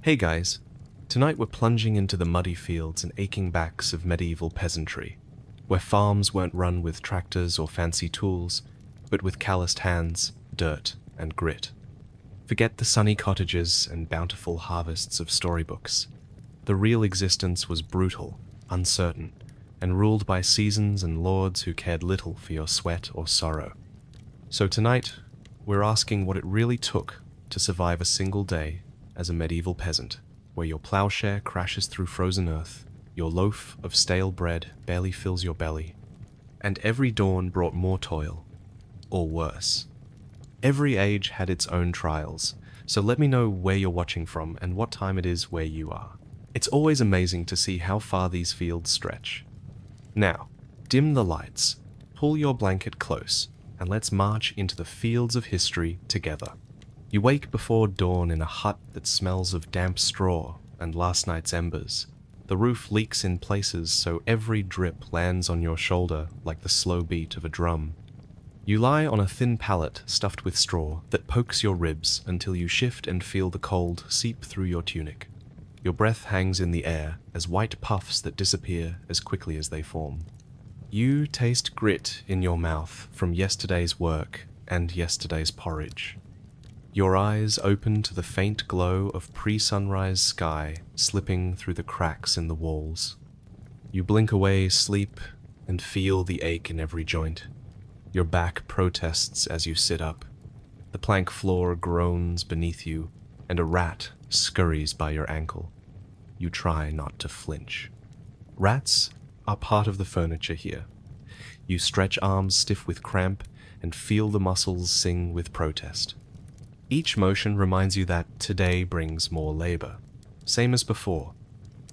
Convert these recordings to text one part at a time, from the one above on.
Hey guys, tonight we're plunging into the muddy fields and aching backs of medieval peasantry, where farms weren't run with tractors or fancy tools, but with calloused hands, dirt, and grit. Forget the sunny cottages and bountiful harvests of storybooks. The real existence was brutal, uncertain, and ruled by seasons and lords who cared little for your sweat or sorrow. So tonight, we're asking what it really took to survive a single day as a medieval peasant, where your plowshare crashes through frozen earth, your loaf of stale bread barely fills your belly, and every dawn brought more toil, or worse. Every age had its own trials, so let me know where you're watching from and what time it is where you are. It's always amazing to see how far these fields stretch. Now, dim the lights, pull your blanket close, and let's march into the fields of history together. You wake before dawn in a hut that smells of damp straw and last night's embers. The roof leaks in places so every drip lands on your shoulder like the slow beat of a drum. You lie on a thin pallet stuffed with straw that pokes your ribs until you shift and feel the cold seep through your tunic. Your breath hangs in the air as white puffs that disappear as quickly as they form. You taste grit in your mouth from yesterday's work and yesterday's porridge. Your eyes open to the faint glow of pre-sunrise sky slipping through the cracks in the walls. You blink away sleep and feel the ache in every joint. Your back protests as you sit up. The plank floor groans beneath you, and a rat scurries by your ankle. You try not to flinch. Rats are part of the furniture here. You stretch arms stiff with cramp and feel the muscles sing with protest. Each motion reminds you that today brings more labor. Same as before.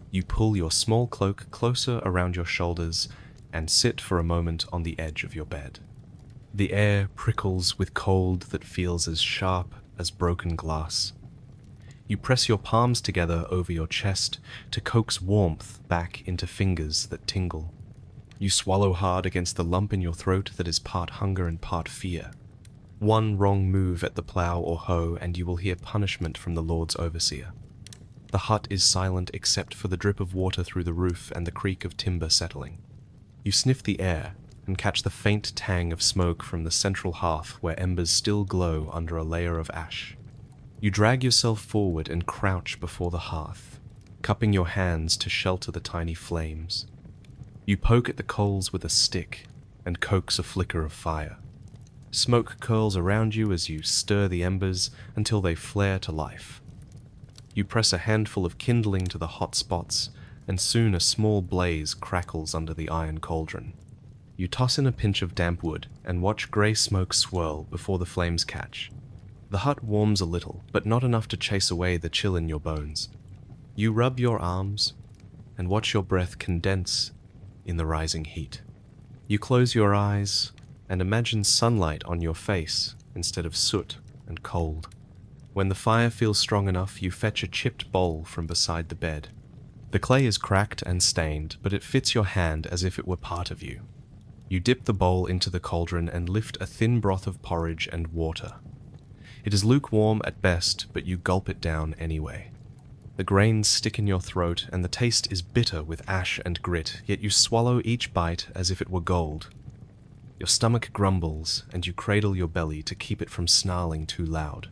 You pull your small cloak closer around your shoulders and sit for a moment on the edge of your bed. The air prickles with cold that feels as sharp as broken glass. You press your palms together over your chest to coax warmth back into fingers that tingle. You swallow hard against the lump in your throat that is part hunger and part fear. One wrong move at the plow or hoe and you will hear punishment from the Lord's overseer. The hut is silent except for the drip of water through the roof and the creak of timber settling. You sniff the air and catch the faint tang of smoke from the central hearth where embers still glow under a layer of ash. You drag yourself forward and crouch before the hearth, cupping your hands to shelter the tiny flames. You poke at the coals with a stick and coax a flicker of fire. Smoke curls around you as you stir the embers until they flare to life. You press a handful of kindling to the hot spots, and soon a small blaze crackles under the iron cauldron. You toss in a pinch of damp wood and watch grey smoke swirl before the flames catch. The hut warms a little, but not enough to chase away the chill in your bones. You rub your arms and watch your breath condense in the rising heat. You close your eyes and imagine sunlight on your face instead of soot and cold. When the fire feels strong enough, you fetch a chipped bowl from beside the bed. The clay is cracked and stained, but it fits your hand as if it were part of you. You dip the bowl into the cauldron and lift a thin broth of porridge and water. It is lukewarm at best, but you gulp it down anyway. The grains stick in your throat and the taste is bitter with ash and grit, yet you swallow each bite as if it were gold. Your stomach grumbles, and you cradle your belly to keep it from snarling too loud.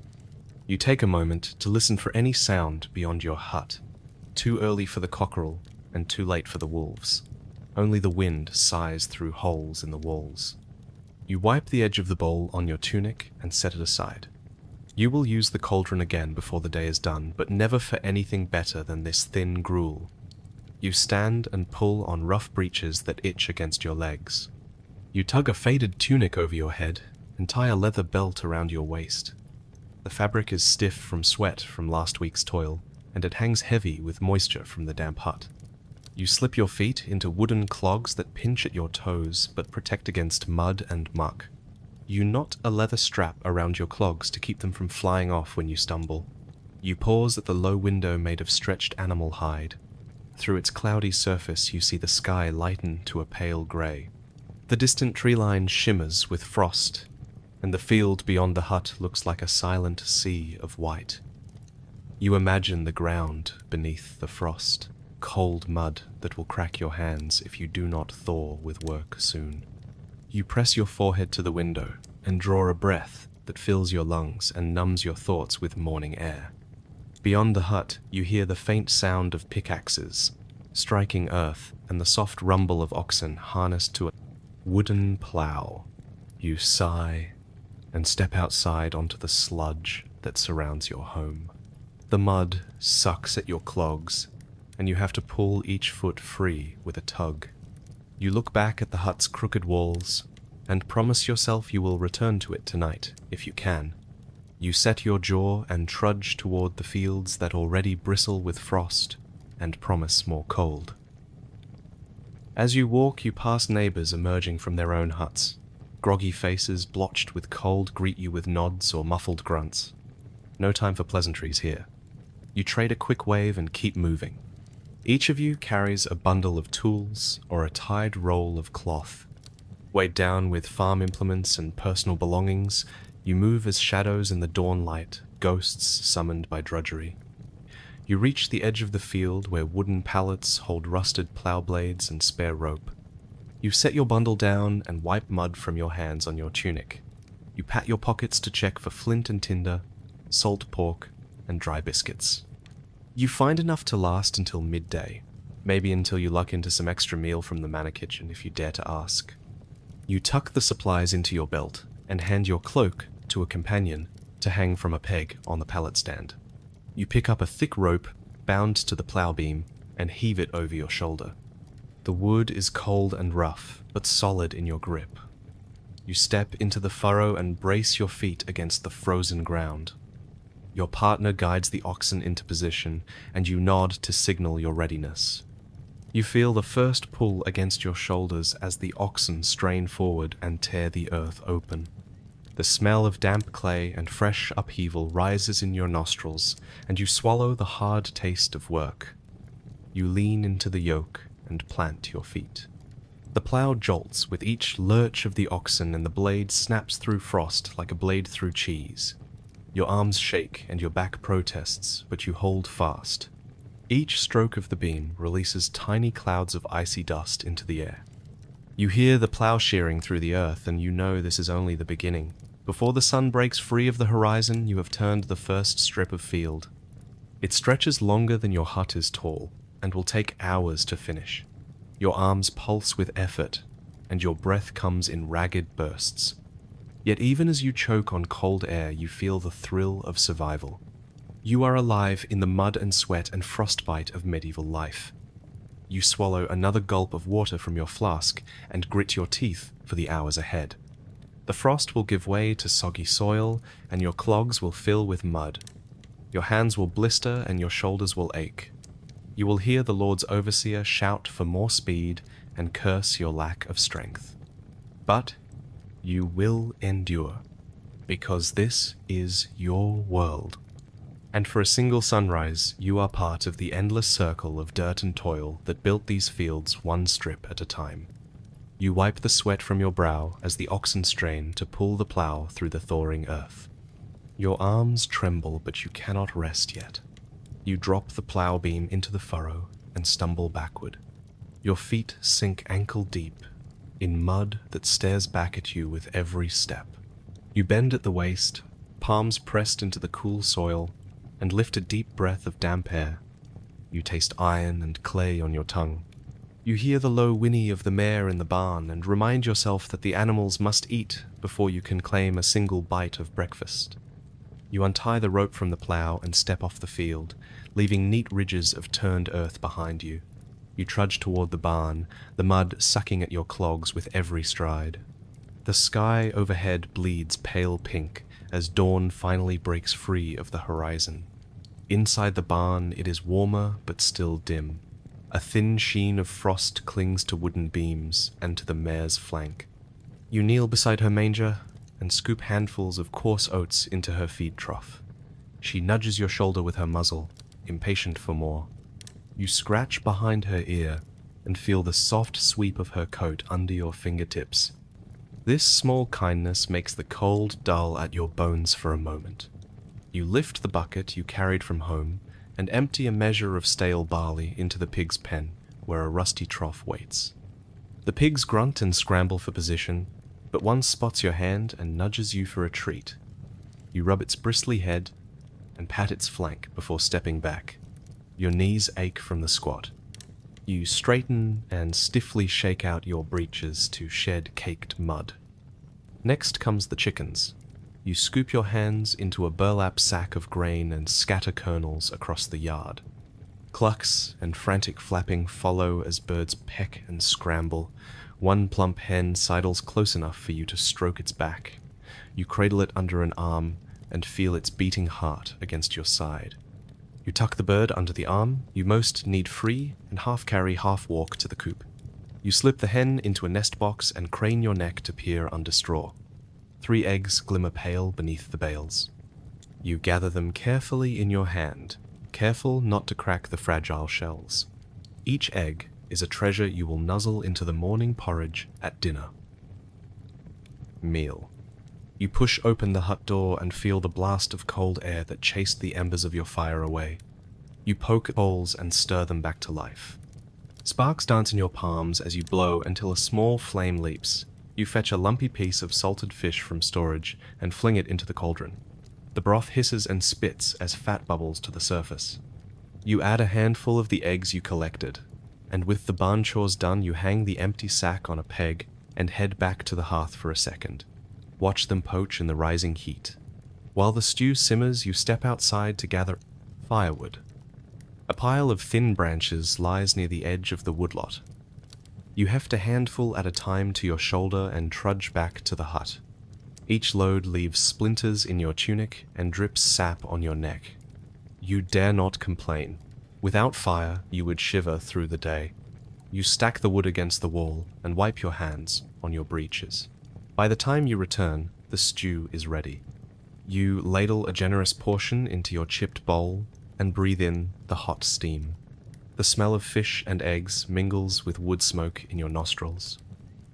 You take a moment to listen for any sound beyond your hut. Too early for the cockerel, and too late for the wolves. Only the wind sighs through holes in the walls. You wipe the edge of the bowl on your tunic and set it aside. You will use the cauldron again before the day is done, but never for anything better than this thin gruel. You stand and pull on rough breeches that itch against your legs. You tug a faded tunic over your head and tie a leather belt around your waist. The fabric is stiff from sweat from last week's toil, and it hangs heavy with moisture from the damp hut. You slip your feet into wooden clogs that pinch at your toes but protect against mud and muck. You knot a leather strap around your clogs to keep them from flying off when you stumble. You pause at the low window made of stretched animal hide. Through its cloudy surface you see the sky lighten to a pale grey. The distant tree line shimmers with frost, and the field beyond the hut looks like a silent sea of white. You imagine the ground beneath the frost, cold mud that will crack your hands if you do not thaw with work soon. You press your forehead to the window and draw a breath that fills your lungs and numbs your thoughts with morning air. Beyond the hut, you hear the faint sound of pickaxes striking earth and the soft rumble of oxen harnessed to a wooden plow. You sigh and step outside onto the sludge that surrounds your home. The mud sucks at your clogs, and you have to pull each foot free with a tug. You look back at the hut's crooked walls and promise yourself you will return to it tonight, if you can. You set your jaw and trudge toward the fields that already bristle with frost and promise more cold. As you walk, you pass neighbors emerging from their own huts. Groggy faces blotched with cold greet you with nods or muffled grunts. No time for pleasantries here. You trade a quick wave and keep moving. Each of you carries a bundle of tools or a tied roll of cloth. Weighed down with farm implements and personal belongings, you move as shadows in the dawn light, ghosts summoned by drudgery. You reach the edge of the field where wooden pallets hold rusted plow blades and spare rope. You set your bundle down and wipe mud from your hands on your tunic. You pat your pockets to check for flint and tinder, salt pork, and dry biscuits. You find enough to last until midday, maybe until you luck into some extra meal from the manor kitchen if you dare to ask. You tuck the supplies into your belt and hand your cloak to a companion to hang from a peg on the pallet stand. You pick up a thick rope bound to the plow beam and heave it over your shoulder. The wood is cold and rough, but solid in your grip. You step into the furrow and brace your feet against the frozen ground. Your partner guides the oxen into position, and you nod to signal your readiness. You feel the first pull against your shoulders as the oxen strain forward and tear the earth open. The smell of damp clay and fresh upheaval rises in your nostrils, and you swallow the hard taste of work. You lean into the yoke and plant your feet. The plow jolts with each lurch of the oxen, and the blade snaps through frost like a blade through cheese. Your arms shake and your back protests, but you hold fast. Each stroke of the beam releases tiny clouds of icy dust into the air. You hear the plow shearing through the earth, and you know this is only the beginning. Before the sun breaks free of the horizon, you have turned the first strip of field. It stretches longer than your hut is tall, and will take hours to finish. Your arms pulse with effort, and your breath comes in ragged bursts. Yet even as you choke on cold air, you feel the thrill of survival. You are alive in the mud and sweat and frostbite of medieval life. You swallow another gulp of water from your flask and grit your teeth for the hours ahead. The frost will give way to soggy soil, and your clogs will fill with mud. Your hands will blister and your shoulders will ache. You will hear the Lord's overseer shout for more speed and curse your lack of strength. But you will endure, because this is your world. And for a single sunrise, you are part of the endless circle of dirt and toil that built these fields one strip at a time. You wipe the sweat from your brow as the oxen strain to pull the plow through the thawing earth. Your arms tremble, but you cannot rest yet. You drop the plow beam into the furrow and stumble backward. Your feet sink ankle deep in mud that stares back at you with every step. You bend at the waist, palms pressed into the cool soil, and lift a deep breath of damp air. You taste iron and clay on your tongue. You hear the low whinny of the mare in the barn and remind yourself that the animals must eat before you can claim a single bite of breakfast. You untie the rope from the plow and step off the field, leaving neat ridges of turned earth behind you. You trudge toward the barn, the mud sucking at your clogs with every stride. The sky overhead bleeds pale pink as dawn finally breaks free of the horizon. Inside the barn, it is warmer but still dim. A thin sheen of frost clings to wooden beams and to the mare's flank. You kneel beside her manger and scoop handfuls of coarse oats into her feed trough. She nudges your shoulder with her muzzle, impatient for more. You scratch behind her ear and feel the soft sweep of her coat under your fingertips. This small kindness makes the cold dull at your bones for a moment. You lift the bucket you carried from home and empty a measure of stale barley into the pig's pen, where a rusty trough waits. The pigs grunt and scramble for position, but one spots your hand and nudges you for a treat. You rub its bristly head and pat its flank before stepping back. Your knees ache from the squat. You straighten and stiffly shake out your breeches to shed caked mud. Next comes the chickens. You scoop your hands into a burlap sack of grain and scatter kernels across the yard. Clucks and frantic flapping follow as birds peck and scramble. One plump hen sidles close enough for you to stroke its back. You cradle it under an arm and feel its beating heart against your side. You tuck the bird under the arm you most need free and half-carry, half-walk to the coop. You slip the hen into a nest box and crane your neck to peer under straw. 3 eggs glimmer pale beneath the bales. You gather them carefully in your hand, careful not to crack the fragile shells. Each egg is a treasure you will nuzzle into the morning porridge at dinner. Meal. You push open the hut door and feel the blast of cold air that chased the embers of your fire away. You poke at coals and stir them back to life. Sparks dance in your palms as you blow until a small flame leaps. You fetch a lumpy piece of salted fish from storage and fling it into the cauldron. The broth hisses and spits as fat bubbles to the surface. You add a handful of the eggs you collected, and with the barn chores done, you hang the empty sack on a peg and head back to the hearth for a second. Watch them poach in the rising heat. While the stew simmers, you step outside to gather firewood. A pile of thin branches lies near the edge of the woodlot. You heft a handful at a time to your shoulder and trudge back to the hut. Each load leaves splinters in your tunic and drips sap on your neck. You dare not complain. Without fire, you would shiver through the day. You stack the wood against the wall and wipe your hands on your breeches. By the time you return, the stew is ready. You ladle a generous portion into your chipped bowl and breathe in the hot steam. The smell of fish and eggs mingles with wood smoke in your nostrils.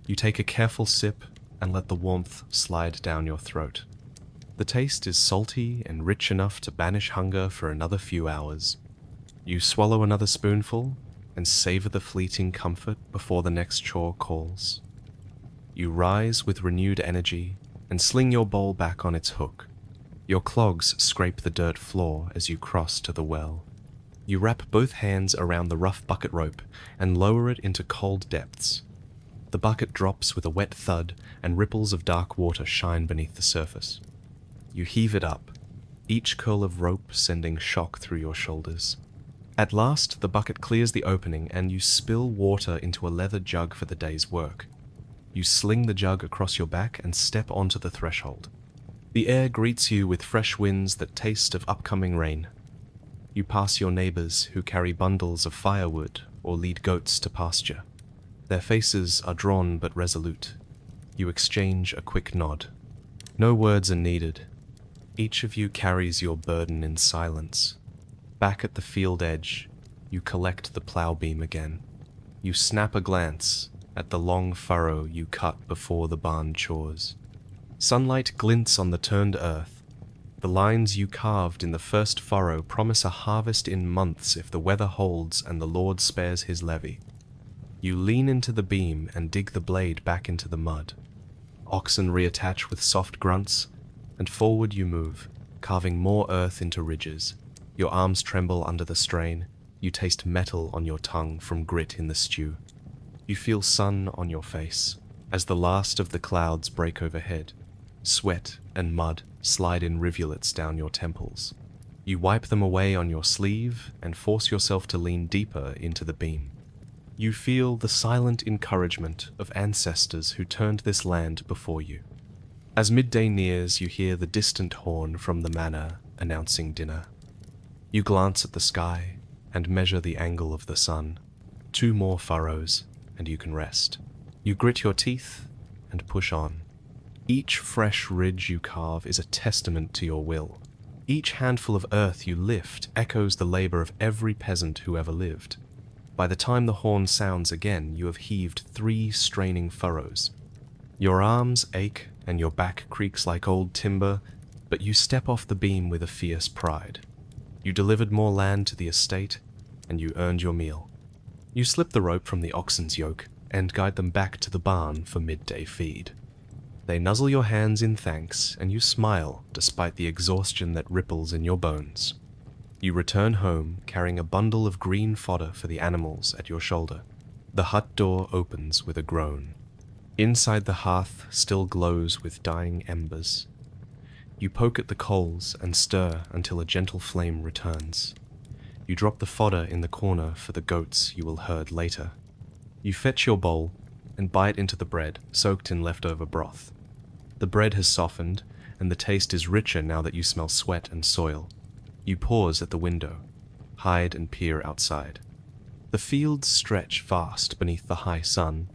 You take a careful sip and let the warmth slide down your throat. The taste is salty and rich enough to banish hunger for another few hours. You swallow another spoonful and savor the fleeting comfort before the next chore calls. You rise with renewed energy and sling your bowl back on its hook. Your clogs scrape the dirt floor as you cross to the well. You wrap both hands around the rough bucket rope and lower it into cold depths. The bucket drops with a wet thud and ripples of dark water shine beneath the surface. You heave it up, each curl of rope sending shock through your shoulders. At last, the bucket clears the opening and you spill water into a leather jug for the day's work. You sling the jug across your back and step onto the threshold. The air greets you with fresh winds that taste of upcoming rain. You pass your neighbors who carry bundles of firewood or lead goats to pasture. Their faces are drawn but resolute. You exchange a quick nod. No words are needed. Each of you carries your burden in silence. Back at the field edge, you collect the plow beam again. You snap a glance at the long furrow you cut before the barn chores. Sunlight glints on the turned earth. The lines you carved in the first furrow promise a harvest in months if the weather holds and the Lord spares his levy. You lean into the beam and dig the blade back into the mud. Oxen reattach with soft grunts, and forward you move, carving more earth into ridges. Your arms tremble under the strain. You taste metal on your tongue from grit in the stew. You feel sun on your face as the last of the clouds break overhead. Sweat and mud slide in rivulets down your temples. You wipe them away on your sleeve and force yourself to lean deeper into the beam. You feel the silent encouragement of ancestors who turned this land before you. As midday nears, you hear the distant horn from the manor announcing dinner. You glance at the sky and measure the angle of the sun. 2 more furrows, and you can rest. You grit your teeth and push on. Each fresh ridge you carve is a testament to your will. Each handful of earth you lift echoes the labor of every peasant who ever lived. By the time the horn sounds again, you have heaved 3 straining furrows. Your arms ache and your back creaks like old timber, but you step off the beam with a fierce pride. You delivered more land to the estate, and you earned your meal. You slip the rope from the oxen's yoke and guide them back to the barn for midday feed. They nuzzle your hands in thanks, and you smile despite the exhaustion that ripples in your bones. You return home carrying a bundle of green fodder for the animals at your shoulder. The hut door opens with a groan. Inside, the hearth still glows with dying embers. You poke at the coals and stir until a gentle flame returns. You drop the fodder in the corner for the goats you will herd later. You fetch your bowl and bite into the bread soaked in leftover broth. The bread has softened, and the taste is richer now that you smell sweat and soil. You pause at the window, hide and peer outside. The fields stretch vast beneath the high sun.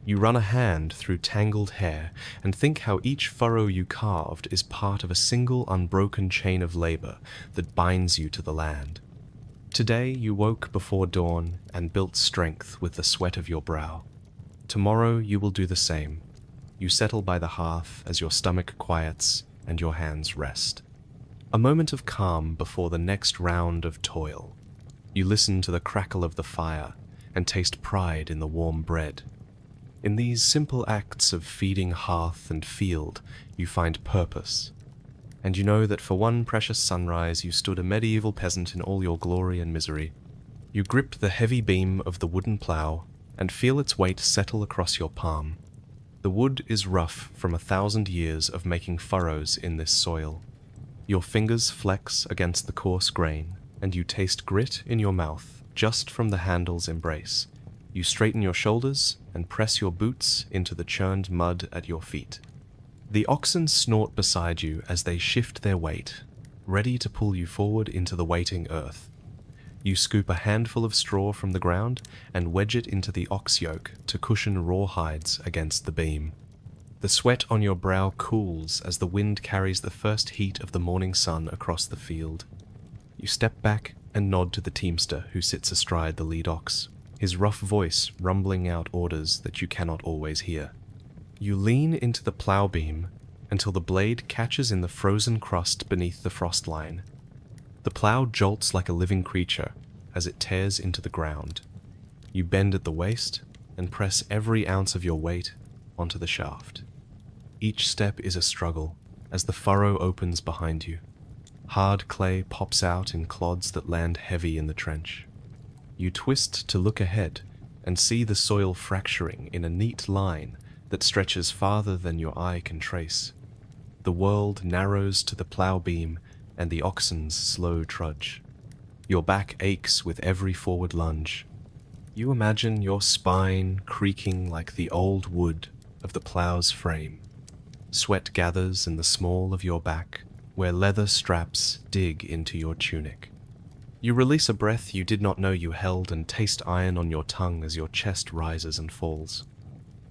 You run a hand through tangled hair and think how each furrow you carved is part of a single unbroken chain of labor that binds you to the land. Today you woke before dawn and built strength with the sweat of your brow. Tomorrow you will do the same. You settle by the hearth as your stomach quiets and your hands rest. A moment of calm before the next round of toil. You listen to the crackle of the fire and taste pride in the warm bread. In these simple acts of feeding hearth and field, you find purpose. And you know that for one precious sunrise you stood a medieval peasant in all your glory and misery. You grip the heavy beam of the wooden plough and feel its weight settle across your palm. The wood is rough from 1,000 years of making furrows in this soil. Your fingers flex against the coarse grain, and you taste grit in your mouth just from the handle's embrace. You straighten your shoulders and press your boots into the churned mud at your feet. The oxen snort beside you as they shift their weight, ready to pull you forward into the waiting earth. You scoop a handful of straw from the ground and wedge it into the ox yoke to cushion raw hides against the beam. The sweat on your brow cools as the wind carries the first heat of the morning sun across the field. You step back and nod to the teamster who sits astride the lead ox, his rough voice rumbling out orders that you cannot always hear. You lean into the plough beam until the blade catches in the frozen crust beneath the frost line. The plough jolts like a living creature as it tears into the ground. You bend at the waist and press every ounce of your weight onto the shaft. Each step is a struggle as the furrow opens behind you. Hard clay pops out in clods that land heavy in the trench. You twist to look ahead and see the soil fracturing in a neat line that stretches farther than your eye can trace. The world narrows to the plough beam and the oxen's slow trudge. Your back aches with every forward lunge. You imagine your spine creaking like the old wood of the plough's frame. Sweat gathers in the small of your back, where leather straps dig into your tunic. You release a breath you did not know you held and taste iron on your tongue as your chest rises and falls.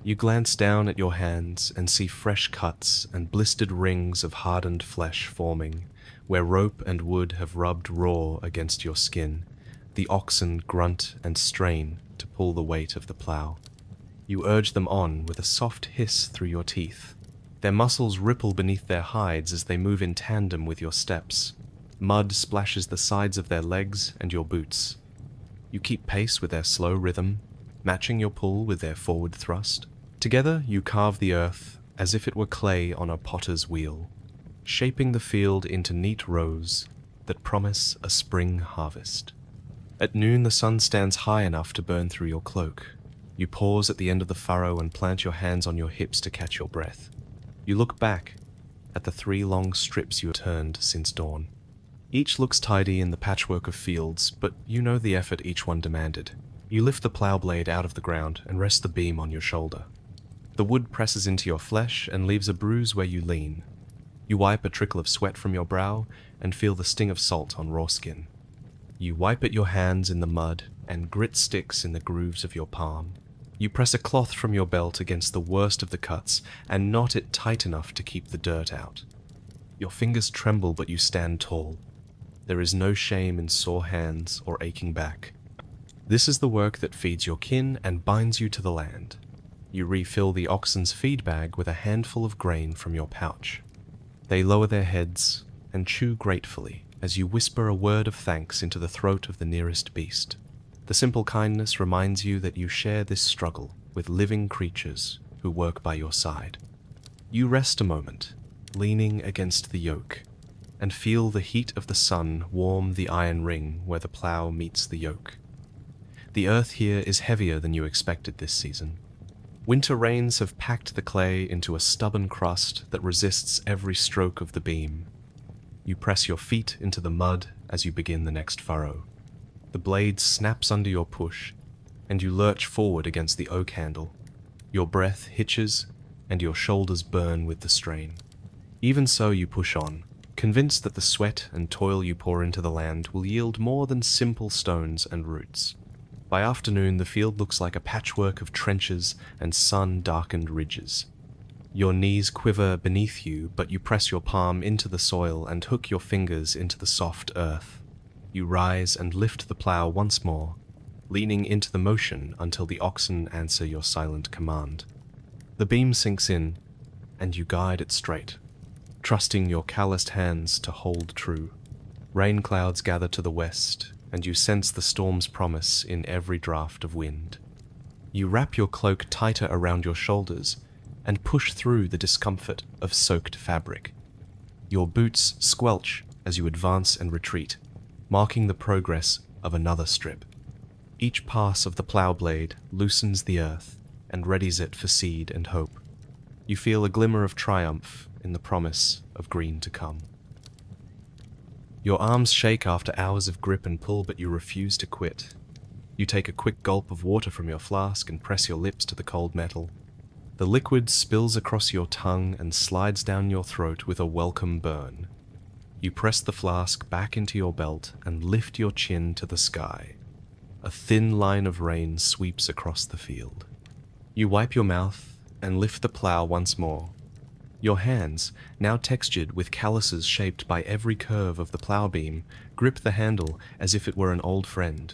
You glance down at your hands and see fresh cuts and blistered rings of hardened flesh forming, where rope and wood have rubbed raw against your skin. The oxen grunt and strain to pull the weight of the plough. You urge them on with a soft hiss through your teeth. Their muscles ripple beneath their hides as they move in tandem with your steps. Mud splashes the sides of their legs and your boots. You keep pace with their slow rhythm, matching your pull with their forward thrust. Together you carve the earth as if it were clay on a potter's wheel, shaping the field into neat rows that promise a spring harvest. At noon the sun stands high enough to burn through your cloak. You pause at the end of the furrow and plant your hands on your hips to catch your breath. You look back at the 3 long strips you have turned since dawn. Each looks tidy in the patchwork of fields, but you know the effort each one demanded. You lift the plough blade out of the ground and rest the beam on your shoulder. The wood presses into your flesh and leaves a bruise where you lean. You wipe a trickle of sweat from your brow and feel the sting of salt on raw skin. You wipe at your hands in the mud and grit sticks in the grooves of your palm. You press a cloth from your belt against the worst of the cuts and knot it tight enough to keep the dirt out. Your fingers tremble, but you stand tall. There is no shame in sore hands or aching back. This is the work that feeds your kin and binds you to the land. You refill the oxen's feed bag with a handful of grain from your pouch. They lower their heads and chew gratefully as you whisper a word of thanks into the throat of the nearest beast. The simple kindness reminds you that you share this struggle with living creatures who work by your side. You rest a moment, leaning against the yoke, and feel the heat of the sun warm the iron ring where the plow meets the yoke. The earth here is heavier than you expected this season. Winter rains have packed the clay into a stubborn crust that resists every stroke of the beam. You press your feet into the mud as you begin the next furrow. The blade snaps under your push, and you lurch forward against the oak handle. Your breath hitches, and your shoulders burn with the strain. Even so, you push on, convinced that the sweat and toil you pour into the land will yield more than simple stones and roots. By afternoon, the field looks like a patchwork of trenches and sun-darkened ridges. Your knees quiver beneath you, but you press your palm into the soil and hook your fingers into the soft earth. You rise and lift the plow once more, leaning into the motion until the oxen answer your silent command. The beam sinks in, and you guide it straight, trusting your calloused hands to hold true. Rain clouds gather to the west, and you sense the storm's promise in every draft of wind. You wrap your cloak tighter around your shoulders and push through the discomfort of soaked fabric. Your boots squelch as you advance and retreat, marking the progress of another strip. Each pass of the plow blade loosens the earth and readies it for seed and hope. You feel a glimmer of triumph in the promise of green to come. Your arms shake after hours of grip and pull, but you refuse to quit. You take a quick gulp of water from your flask and press your lips to the cold metal. The liquid spills across your tongue and slides down your throat with a welcome burn. You press the flask back into your belt and lift your chin to the sky. A thin line of rain sweeps across the field. You wipe your mouth and lift the plow once more. Your hands, now textured with calluses shaped by every curve of the plow beam, grip the handle as if it were an old friend.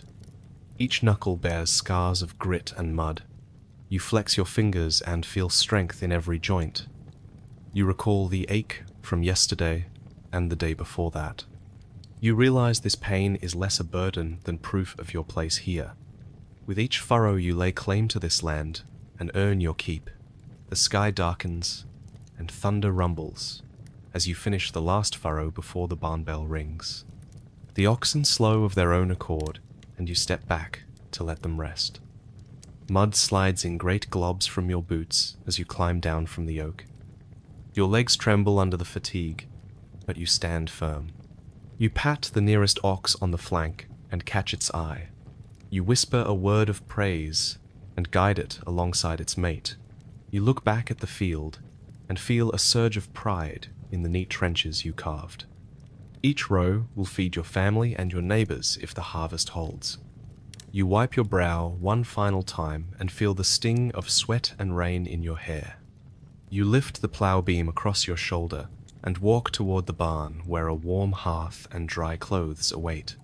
Each knuckle bears scars of grit and mud. You flex your fingers and feel strength in every joint. You recall the ache from yesterday and the day before that. You realize this pain is less a burden than proof of your place here. With each furrow you lay claim to this land and earn your keep. The sky darkens and thunder rumbles as you finish the last furrow before the barn bell rings. The oxen slow of their own accord, and you step back to let them rest. Mud slides in great globs from your boots as you climb down from the yoke. Your legs tremble under the fatigue, but you stand firm. You pat the nearest ox on the flank and catch its eye. You whisper a word of praise and guide it alongside its mate. You look back at the field and feel a surge of pride in the neat trenches you carved. Each row will feed your family and your neighbors if the harvest holds. You wipe your brow one final time and feel the sting of sweat and rain in your hair. You lift the plow beam across your shoulder and walk toward the barn where a warm hearth and dry clothes await.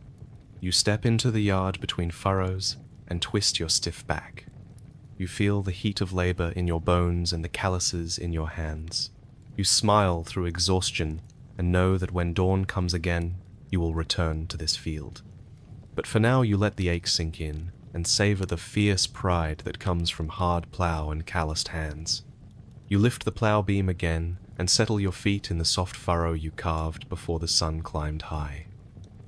You step into the yard between furrows and twist your stiff back. You feel the heat of labor in your bones and the calluses in your hands. You smile through exhaustion and know that when dawn comes again, you will return to this field. But for now you let the ache sink in and savor the fierce pride that comes from hard plow and calloused hands. You lift the plow beam again and settle your feet in the soft furrow you carved before the sun climbed high.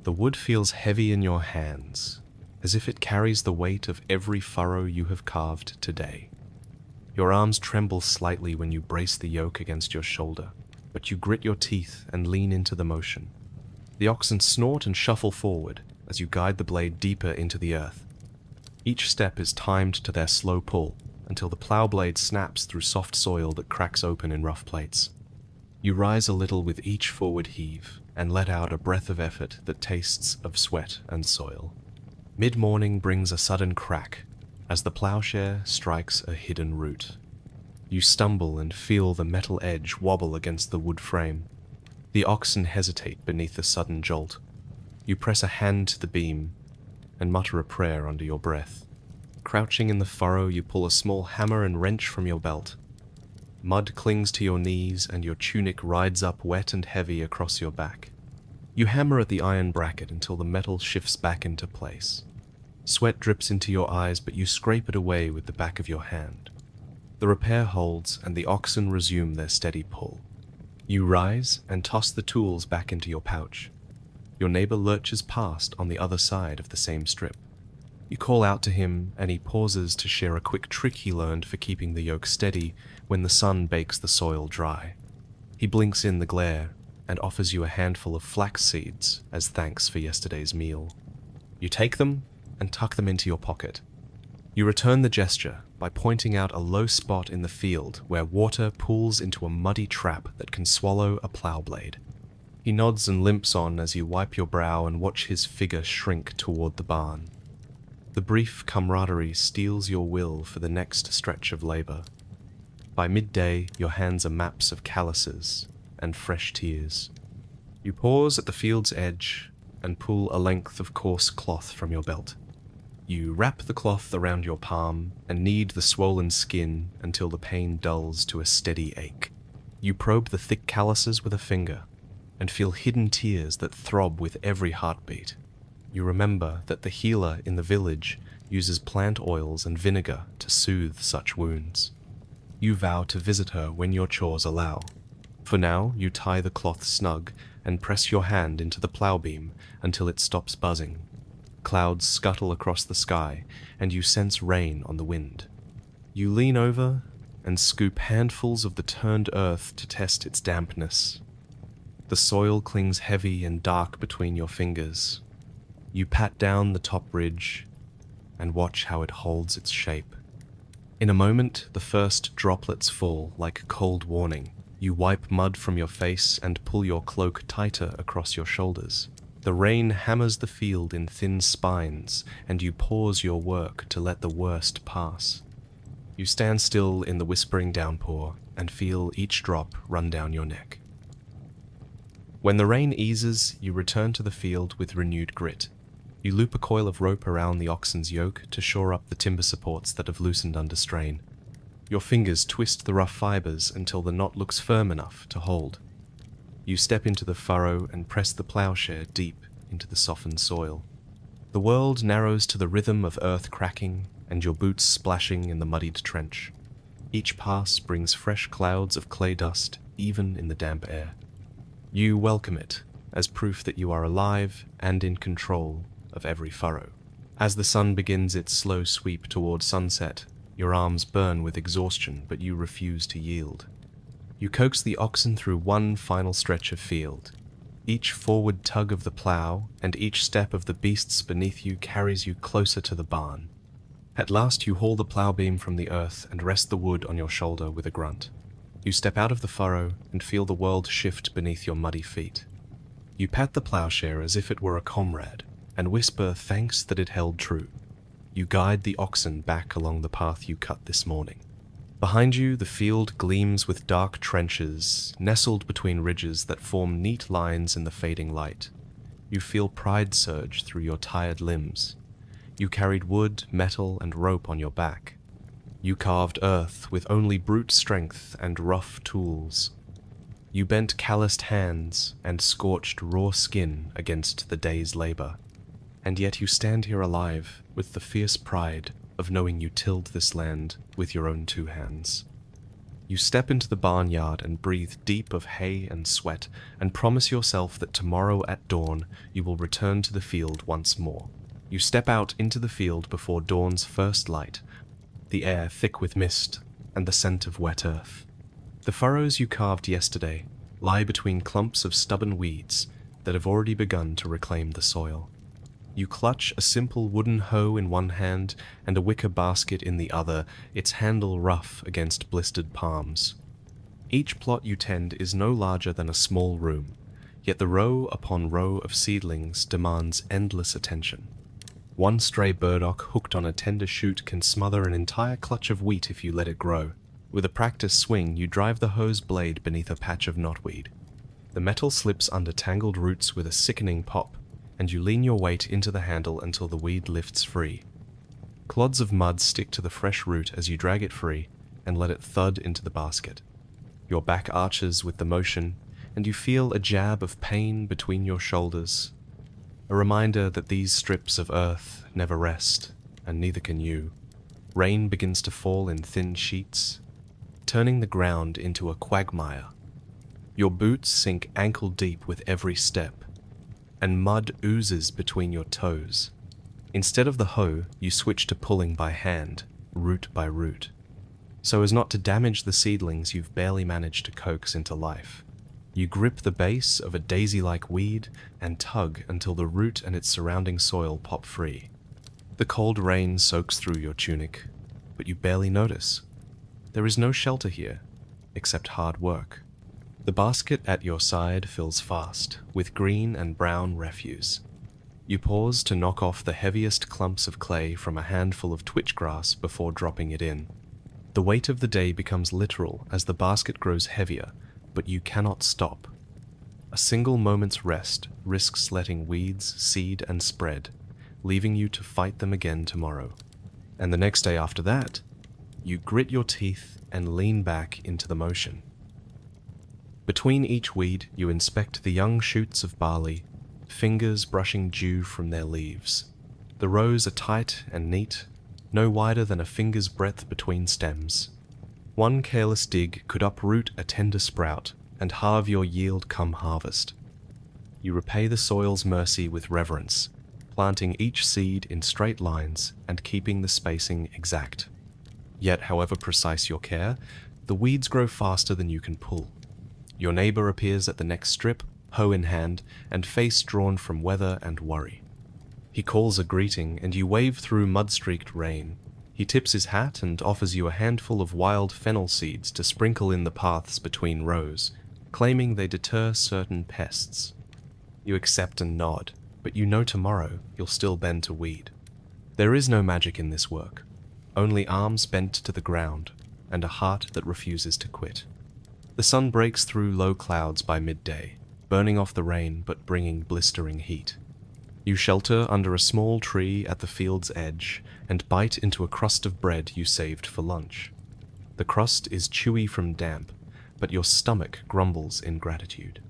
The wood feels heavy in your hands, as if it carries the weight of every furrow you have carved today. Your arms tremble slightly when you brace the yoke against your shoulder, but you grit your teeth and lean into the motion. The oxen snort and shuffle forward as you guide the blade deeper into the earth. Each step is timed to their slow pull until the plow blade snaps through soft soil that cracks open in rough plates. You rise a little with each forward heave and let out a breath of effort that tastes of sweat and soil. Mid-morning brings a sudden crack as the plowshare strikes a hidden root. You stumble and feel the metal edge wobble against the wood frame. The oxen hesitate beneath the sudden jolt. You press a hand to the beam and mutter a prayer under your breath. Crouching in the furrow, you pull a small hammer and wrench from your belt. Mud clings to your knees and your tunic rides up wet and heavy across your back. You hammer at the iron bracket until the metal shifts back into place. Sweat drips into your eyes, but you scrape it away with the back of your hand. The repair holds and the oxen resume their steady pull. You rise and toss the tools back into your pouch. Your neighbor lurches past on the other side of the same strip. You call out to him and he pauses to share a quick trick he learned for keeping the yoke steady when the sun bakes the soil dry. He blinks in the glare and offers you a handful of flax seeds as thanks for yesterday's meal. You take them and tuck them into your pocket. You return the gesture by pointing out a low spot in the field where water pools into a muddy trap that can swallow a plow blade. He nods and limps on as you wipe your brow and watch his figure shrink toward the barn. The brief camaraderie steels your will for the next stretch of labor. By midday, your hands are maps of calluses and fresh tears. You pause at the field's edge and pull a length of coarse cloth from your belt. You wrap the cloth around your palm and knead the swollen skin until the pain dulls to a steady ache. You probe the thick calluses with a finger and feel hidden tears that throb with every heartbeat. You remember that the healer in the village uses plant oils and vinegar to soothe such wounds. You vow to visit her when your chores allow. For now, you tie the cloth snug and press your hand into the plow beam until it stops buzzing. Clouds scuttle across the sky, and you sense rain on the wind. You lean over and scoop handfuls of the turned earth to test its dampness. The soil clings heavy and dark between your fingers. You pat down the top ridge and watch how it holds its shape. In a moment, the first droplets fall like a cold warning. You wipe mud from your face and pull your cloak tighter across your shoulders. The rain hammers the field in thin spines, and you pause your work to let the worst pass. You stand still in the whispering downpour and feel each drop run down your neck. When the rain eases, you return to the field with renewed grit. You loop a coil of rope around the oxen's yoke to shore up the timber supports that have loosened under strain. Your fingers twist the rough fibers until the knot looks firm enough to hold. You step into the furrow and press the plowshare deep into the softened soil. The world narrows to the rhythm of earth cracking and your boots splashing in the muddied trench. Each pass brings fresh clouds of clay dust, even in the damp air. You welcome it as proof that you are alive and in control of every furrow. As the sun begins its slow sweep toward sunset, your arms burn with exhaustion, but you refuse to yield. You coax the oxen through one final stretch of field. Each forward tug of the plow and each step of the beasts beneath you carries you closer to the barn. At last you haul the plow beam from the earth and rest the wood on your shoulder with a grunt. You step out of the furrow and feel the world shift beneath your muddy feet. You pat the plowshare as if it were a comrade and whisper thanks that it held true. You guide the oxen back along the path you cut this morning. Behind you, the field gleams with dark trenches, nestled between ridges that form neat lines in the fading light. You feel pride surge through your tired limbs. You carried wood, metal, and rope on your back. You carved earth with only brute strength and rough tools. You bent calloused hands and scorched raw skin against the day's labor. And yet you stand here alive with the fierce pride of knowing you tilled this land with your own two hands. You step into the barnyard and breathe deep of hay and sweat and promise yourself that tomorrow at dawn you will return to the field once more. You step out into the field before dawn's first light, the air thick with mist and the scent of wet earth. The furrows you carved yesterday lie between clumps of stubborn weeds that have already begun to reclaim the soil. You clutch a simple wooden hoe in one hand and a wicker basket in the other, its handle rough against blistered palms. Each plot you tend is no larger than a small room, yet the row upon row of seedlings demands endless attention. One stray burdock hooked on a tender shoot can smother an entire clutch of wheat if you let it grow. With a practiced swing, you drive the hoe's blade beneath a patch of knotweed. The metal slips under tangled roots with a sickening pop, and you lean your weight into the handle until the weed lifts free. Clods of mud stick to the fresh root as you drag it free and let it thud into the basket. Your back arches with the motion, and you feel a jab of pain between your shoulders, a reminder that these strips of earth never rest, and neither can you. Rain begins to fall in thin sheets, turning the ground into a quagmire. Your boots sink ankle-deep with every step, and mud oozes between your toes. Instead of the hoe, you switch to pulling by hand, root by root, so as not to damage the seedlings you've barely managed to coax into life. You grip the base of a daisy-like weed and tug until the root and its surrounding soil pop free. The cold rain soaks through your tunic, but you barely notice. There is no shelter here, except hard work. The basket at your side fills fast, with green and brown refuse. You pause to knock off the heaviest clumps of clay from a handful of twitchgrass before dropping it in. The weight of the day becomes literal as the basket grows heavier, but you cannot stop. A single moment's rest risks letting weeds seed and spread, leaving you to fight them again tomorrow. And the next day after that, you grit your teeth and lean back into the motion. Between each weed, you inspect the young shoots of barley, fingers brushing dew from their leaves. The rows are tight and neat, no wider than a finger's breadth between stems. One careless dig could uproot a tender sprout and halve your yield come harvest. You repay the soil's mercy with reverence, planting each seed in straight lines and keeping the spacing exact. Yet, however precise your care, the weeds grow faster than you can pull. Your neighbor appears at the next strip, hoe in hand, and face drawn from weather and worry. He calls a greeting, and you wave through mud-streaked rain. He tips his hat and offers you a handful of wild fennel seeds to sprinkle in the paths between rows, claiming they deter certain pests. You accept and nod, but you know tomorrow you'll still bend to weed. There is no magic in this work, only arms bent to the ground, and a heart that refuses to quit. The sun breaks through low clouds by midday, burning off the rain but bringing blistering heat. You shelter under a small tree at the field's edge and bite into a crust of bread you saved for lunch. The crust is chewy from damp, but your stomach grumbles in gratitude.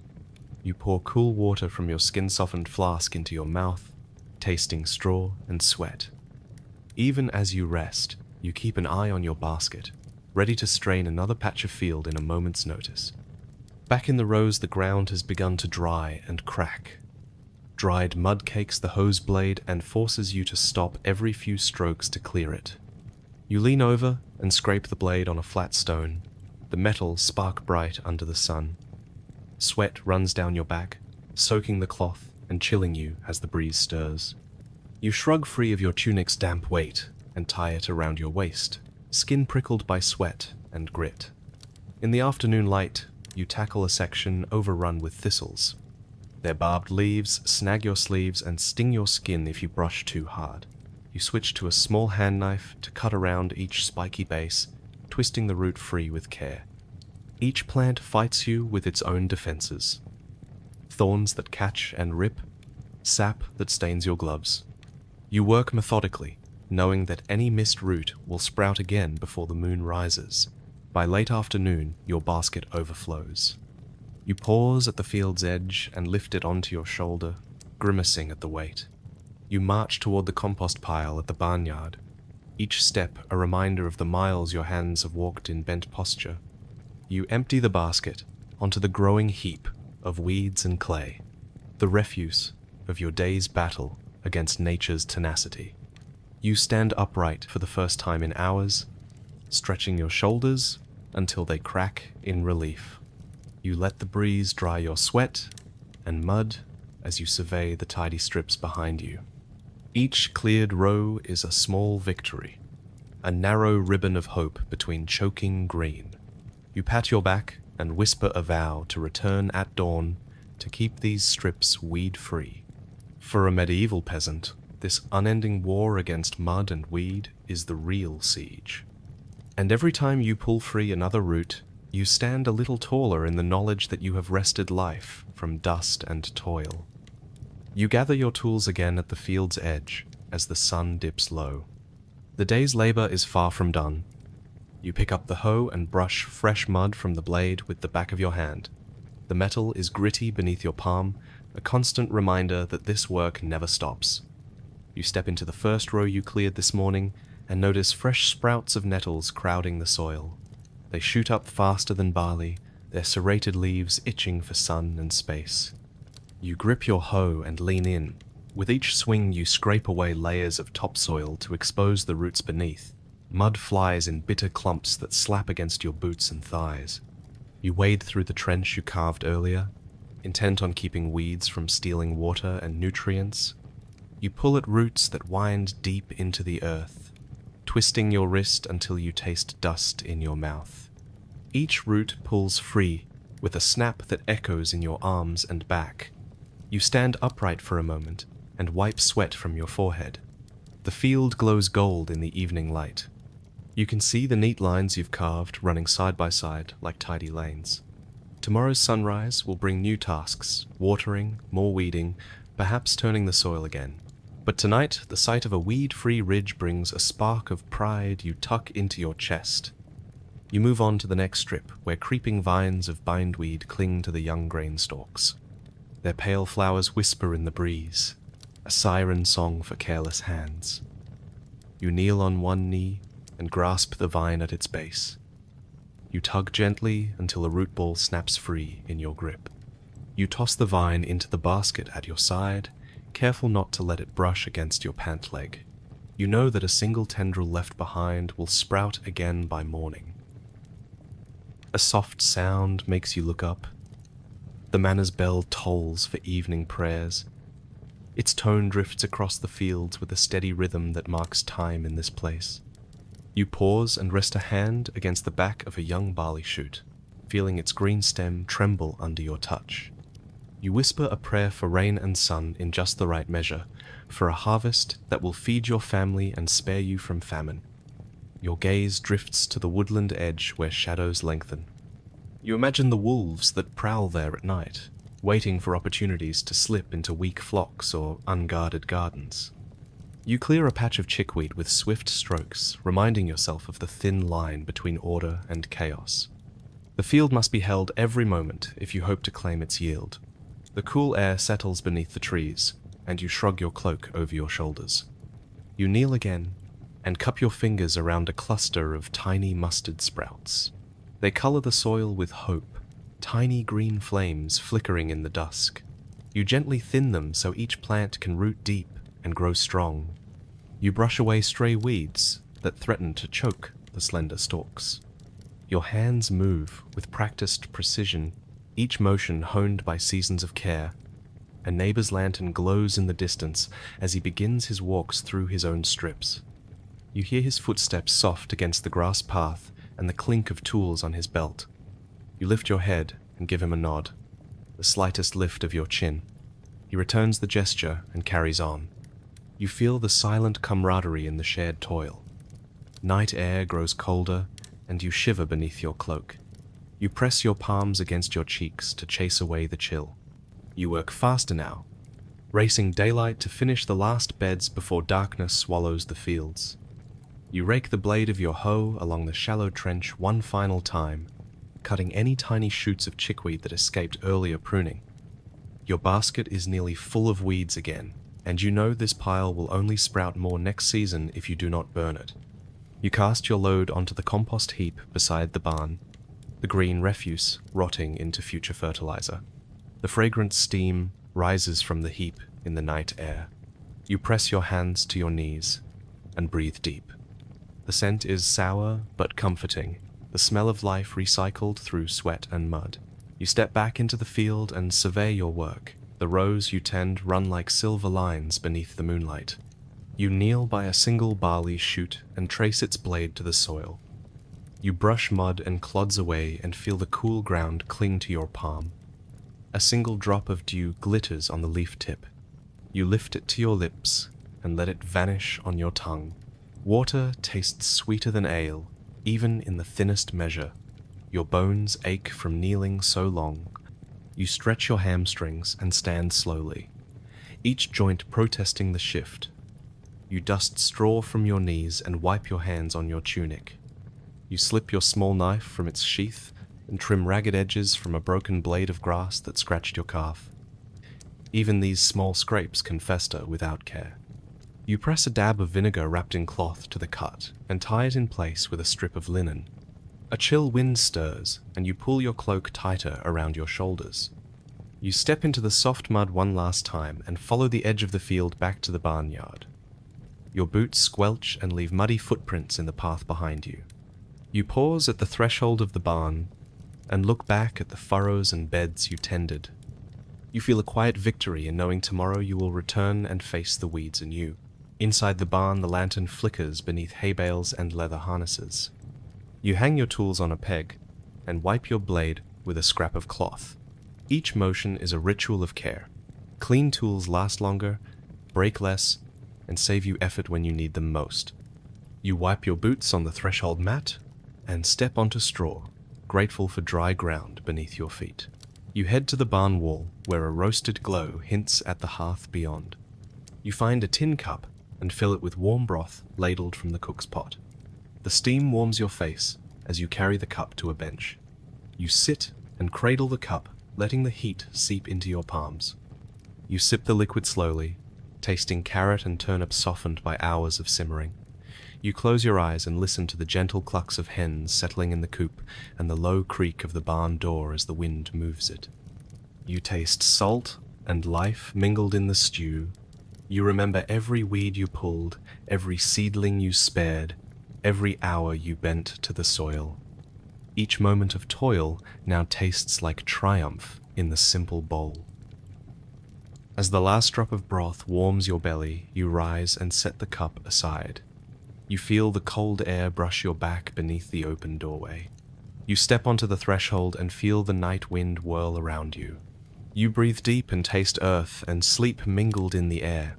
You pour cool water from your skin-softened flask into your mouth, tasting straw and sweat. Even as you rest, you keep an eye on your basket, ready to strain another patch of field in a moment's notice. Back in the rows, the ground has begun to dry and crack. Dried mud cakes the hose blade and forces you to stop every few strokes to clear it. You lean over and scrape the blade on a flat stone, the metal spark bright under the sun. Sweat runs down your back, soaking the cloth and chilling you as the breeze stirs. You shrug free of your tunic's damp weight and tie it around your waist, skin prickled by sweat and grit. In the afternoon light, you tackle a section overrun with thistles. Their barbed leaves snag your sleeves and sting your skin if you brush too hard. You switch to a small hand knife to cut around each spiky base, twisting the root free with care. Each plant fights you with its own defenses. Thorns that catch and rip, sap that stains your gloves. You work methodically, knowing that any missed root will sprout again before the moon rises. By late afternoon, your basket overflows. You pause at the field's edge and lift it onto your shoulder, grimacing at the weight. You march toward the compost pile at the barnyard, each step a reminder of the miles your hands have walked in bent posture. You empty the basket onto the growing heap of weeds and clay, the refuse of your day's battle against nature's tenacity. You stand upright for the first time in hours, stretching your shoulders until they crack in relief. You let the breeze dry your sweat and mud as you survey the tidy strips behind you. Each cleared row is a small victory, a narrow ribbon of hope between choking green. You pat your back and whisper a vow to return at dawn to keep these strips weed-free. For a medieval peasant, this unending war against mud and weed is the real siege. And every time you pull free another root, you stand a little taller in the knowledge that you have wrested life from dust and toil. You gather your tools again at the field's edge as the sun dips low. The day's labor is far from done. You pick up the hoe and brush fresh mud from the blade with the back of your hand. The metal is gritty beneath your palm, a constant reminder that this work never stops. You step into the first row you cleared this morning and notice fresh sprouts of nettles crowding the soil. They shoot up faster than barley, their serrated leaves itching for sun and space. You grip your hoe and lean in. With each swing you scrape away layers of topsoil to expose the roots beneath. Mud flies in bitter clumps that slap against your boots and thighs. You wade through the trench you carved earlier, intent on keeping weeds from stealing water and nutrients. You pull at roots that wind deep into the earth, twisting your wrist until you taste dust in your mouth. Each root pulls free, with a snap that echoes in your arms and back. You stand upright for a moment and wipe sweat from your forehead. The field glows gold in the evening light. You can see the neat lines you've carved running side by side like tidy lanes. Tomorrow's sunrise will bring new tasks, watering, more weeding, perhaps turning the soil again. But tonight, the sight of a weed-free ridge brings a spark of pride you tuck into your chest. You move on to the next strip, where creeping vines of bindweed cling to the young grain stalks. Their pale flowers whisper in the breeze, a siren song for careless hands. You kneel on one knee and grasp the vine at its base. You tug gently until a root ball snaps free in your grip. You toss the vine into the basket at your side, careful not to let it brush against your pant leg. You know that a single tendril left behind will sprout again by morning. A soft sound makes you look up. The manor's bell tolls for evening prayers. Its tone drifts across the fields with a steady rhythm that marks time in this place. You pause and rest a hand against the back of a young barley shoot, feeling its green stem tremble under your touch. You whisper a prayer for rain and sun in just the right measure, for a harvest that will feed your family and spare you from famine. Your gaze drifts to the woodland edge where shadows lengthen. You imagine the wolves that prowl there at night, waiting for opportunities to slip into weak flocks or unguarded gardens. You clear a patch of chickweed with swift strokes, reminding yourself of the thin line between order and chaos. The field must be held every moment if you hope to claim its yield. The cool air settles beneath the trees, and you shrug your cloak over your shoulders. You kneel again and cup your fingers around a cluster of tiny mustard sprouts. They color the soil with hope, tiny green flames flickering in the dusk. You gently thin them so each plant can root deep and grow strong. You brush away stray weeds that threaten to choke the slender stalks. Your hands move with practiced precision, each motion honed by seasons of care. A neighbor's lantern glows in the distance as he begins his walks through his own strips. You hear his footsteps soft against the grass path and the clink of tools on his belt. You lift your head and give him a nod, the slightest lift of your chin. He returns the gesture and carries on. You feel the silent camaraderie in the shared toil. Night air grows colder, and you shiver beneath your cloak. You press your palms against your cheeks to chase away the chill. You work faster now, racing daylight to finish the last beds before darkness swallows the fields. You rake the blade of your hoe along the shallow trench one final time, cutting any tiny shoots of chickweed that escaped earlier pruning. Your basket is nearly full of weeds again, and you know this pile will only sprout more next season if you do not burn it. You cast your load onto the compost heap beside the barn, the green refuse rotting into future fertilizer. The fragrant steam rises from the heap in the night air. You press your hands to your knees and breathe deep. The scent is sour but comforting, the smell of life recycled through sweat and mud. You step back into the field and survey your work. The rows you tend run like silver lines beneath the moonlight. You kneel by a single barley shoot and trace its blade to the soil. You brush mud and clods away and feel the cool ground cling to your palm. A single drop of dew glitters on the leaf tip. You lift it to your lips and let it vanish on your tongue. Water tastes sweeter than ale, even in the thinnest measure. Your bones ache from kneeling so long. You stretch your hamstrings and stand slowly, each joint protesting the shift. You dust straw from your knees and wipe your hands on your tunic. You slip your small knife from its sheath and trim ragged edges from a broken blade of grass that scratched your calf. Even these small scrapes can fester without care. You press a dab of vinegar wrapped in cloth to the cut and tie it in place with a strip of linen. A chill wind stirs, and you pull your cloak tighter around your shoulders. You step into the soft mud one last time and follow the edge of the field back to the barnyard. Your boots squelch and leave muddy footprints in the path behind you. You pause at the threshold of the barn and look back at the furrows and beds you tended. You feel a quiet victory in knowing tomorrow you will return and face the weeds anew. Inside the barn, the lantern flickers beneath hay bales and leather harnesses. You hang your tools on a peg and wipe your blade with a scrap of cloth. Each motion is a ritual of care. Clean tools last longer, break less, and save you effort when you need them most. You wipe your boots on the threshold mat and step onto straw, grateful for dry ground beneath your feet. You head to the barn wall, where a roasted glow hints at the hearth beyond. You find a tin cup and fill it with warm broth ladled from the cook's pot. The steam warms your face as you carry the cup to a bench. You sit and cradle the cup, letting the heat seep into your palms. You sip the liquid slowly, tasting carrot and turnip softened by hours of simmering. You close your eyes and listen to the gentle clucks of hens settling in the coop and the low creak of the barn door as the wind moves it. You taste salt and life mingled in the stew. You remember every weed you pulled, every seedling you spared, every hour you bent to the soil. Each moment of toil now tastes like triumph in the simple bowl. As the last drop of broth warms your belly, you rise and set the cup aside. You feel the cold air brush your back beneath the open doorway. You step onto the threshold and feel the night wind whirl around you. You breathe deep and taste earth and sleep mingled in the air.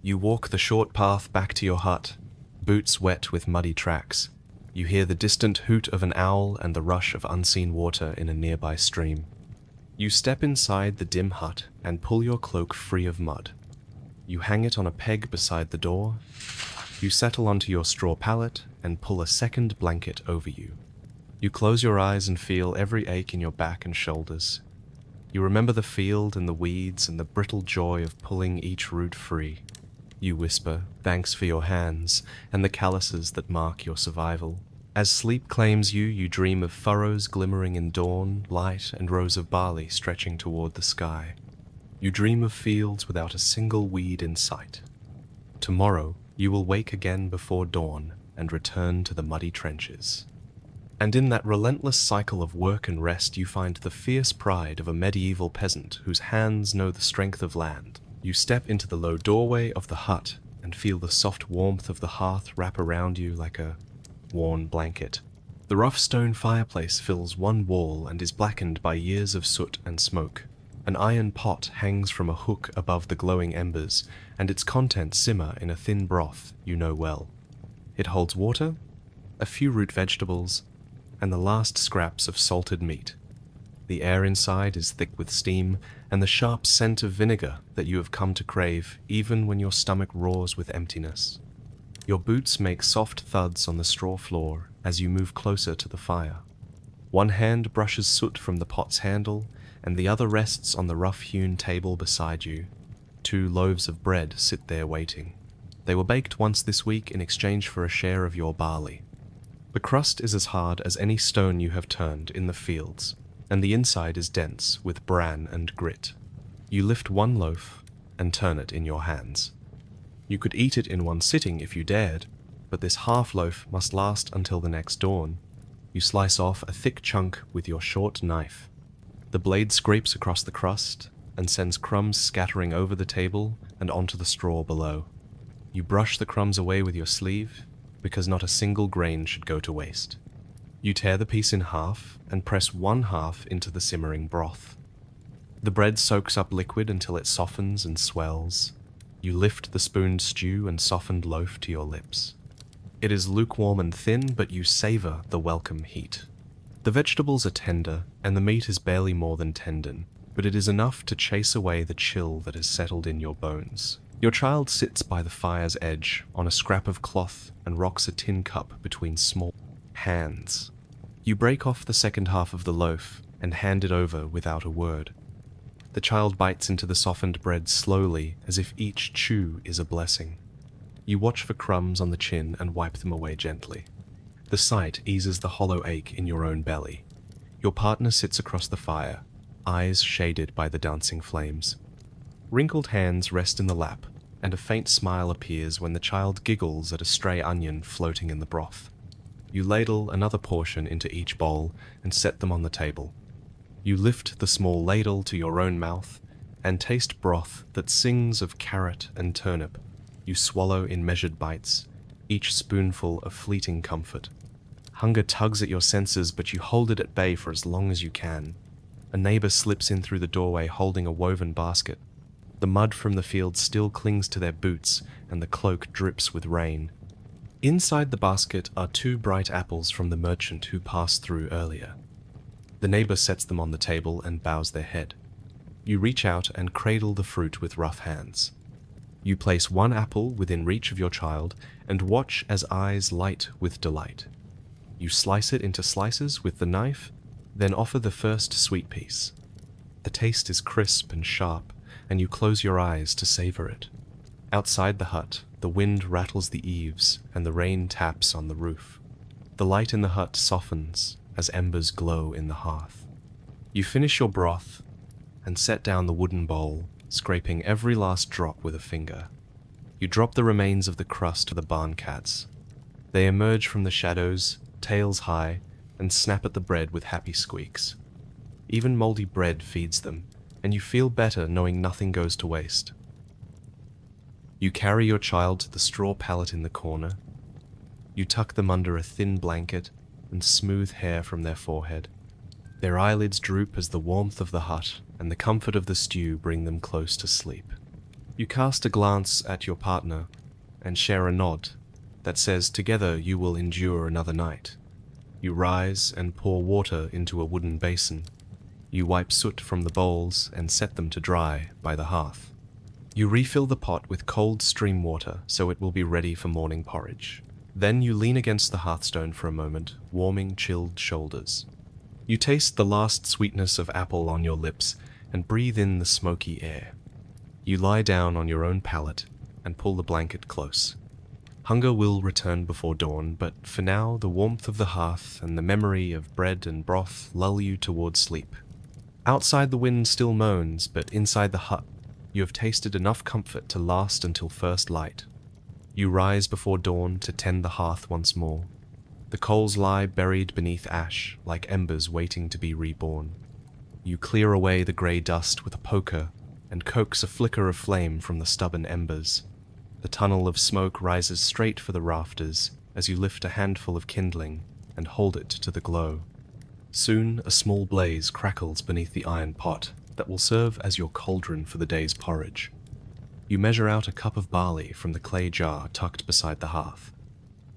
You walk the short path back to your hut, boots wet with muddy tracks. You hear the distant hoot of an owl and the rush of unseen water in a nearby stream. You step inside the dim hut and pull your cloak free of mud. You hang it on a peg beside the door. You settle onto your straw pallet and pull a second blanket over you. You close your eyes and feel every ache in your back and shoulders. You remember the field and the weeds and the brittle joy of pulling each root free. You whisper, thanks for your hands and the calluses that mark your survival. As sleep claims you, you dream of furrows glimmering in dawn, light, and rows of barley stretching toward the sky. You dream of fields without a single weed in sight. Tomorrow, you will wake again before dawn and return to the muddy trenches. And in that relentless cycle of work and rest, you find the fierce pride of a medieval peasant whose hands know the strength of land. You step into the low doorway of the hut and feel the soft warmth of the hearth wrap around you like a worn blanket. The rough stone fireplace fills one wall and is blackened by years of soot and smoke. An iron pot hangs from a hook above the glowing embers, and its contents simmer in a thin broth you know well. It holds water, a few root vegetables, and the last scraps of salted meat. The air inside is thick with steam and the sharp scent of vinegar that you have come to crave even when your stomach roars with emptiness. Your boots make soft thuds on the straw floor as you move closer to the fire. One hand brushes soot from the pot's handle and the other rests on the rough-hewn table beside you. 2 loaves of bread sit there waiting. They were baked once this week in exchange for a share of your barley. The crust is as hard as any stone you have turned in the fields, and the inside is dense with bran and grit. You lift one loaf and turn it in your hands. You could eat it in one sitting if you dared, but this half loaf must last until the next dawn. You slice off a thick chunk with your short knife. The blade scrapes across the crust and sends crumbs scattering over the table and onto the straw below. You brush the crumbs away with your sleeve, because not a single grain should go to waste. You tear the piece in half and press one half into the simmering broth. The bread soaks up liquid until it softens and swells. You lift the spooned stew and softened loaf to your lips. It is lukewarm and thin, but you savor the welcome heat. The vegetables are tender, and the meat is barely more than tendon, but it is enough to chase away the chill that has settled in your bones. Your child sits by the fire's edge on a scrap of cloth and rocks a tin cup between small. Hands. You break off the second half of the loaf and hand it over without a word. The child bites into the softened bread slowly, as if each chew is a blessing. You watch for crumbs on the chin and wipe them away gently. The sight eases the hollow ache in your own belly. Your partner sits across the fire, eyes shaded by the dancing flames. Wrinkled hands rest in the lap, and a faint smile appears when the child giggles at a stray onion floating in the broth. You ladle another portion into each bowl and set them on the table. You lift the small ladle to your own mouth and taste broth that sings of carrot and turnip. You swallow in measured bites, each spoonful a fleeting comfort. Hunger tugs at your senses, but you hold it at bay for as long as you can. A neighbor slips in through the doorway holding a woven basket. The mud from the field still clings to their boots, and the cloak drips with rain. Inside the basket are 2 bright apples from the merchant who passed through earlier. The neighbor sets them on the table and bows their head. You reach out and cradle the fruit with rough hands. You place 1 apple within reach of your child and watch as eyes light with delight. You slice it into slices with the knife, then offer the first sweet piece. The taste is crisp and sharp, and you close your eyes to savor it. Outside the hut, the wind rattles the eaves and the rain taps on the roof. The light in the hut softens as embers glow in the hearth. You finish your broth and set down the wooden bowl, scraping every last drop with a finger. You drop the remains of the crust to the barn cats. They emerge from the shadows, tails high, and snap at the bread with happy squeaks. Even moldy bread feeds them, and you feel better knowing nothing goes to waste. You carry your child to the straw pallet in the corner. You tuck them under a thin blanket and smooth hair from their forehead. Their eyelids droop as the warmth of the hut and the comfort of the stew bring them close to sleep. You cast a glance at your partner and share a nod that says together you will endure another night. You rise and pour water into a wooden basin. You wipe soot from the bowls and set them to dry by the hearth. You refill the pot with cold stream water so it will be ready for morning porridge. Then you lean against the hearthstone for a moment, warming chilled shoulders. You taste the last sweetness of apple on your lips and breathe in the smoky air. You lie down on your own pallet and pull the blanket close. Hunger will return before dawn, but for now the warmth of the hearth and the memory of bread and broth lull you toward sleep. Outside the wind still moans, but inside the hut you have tasted enough comfort to last until first light. You rise before dawn to tend the hearth once more. The coals lie buried beneath ash, like embers waiting to be reborn. You clear away the grey dust with a poker and coax a flicker of flame from the stubborn embers. The tunnel of smoke rises straight for the rafters as you lift a handful of kindling and hold it to the glow. Soon a small blaze crackles beneath the iron pot that will serve as your cauldron for the day's porridge. You measure out a cup of barley from the clay jar tucked beside the hearth.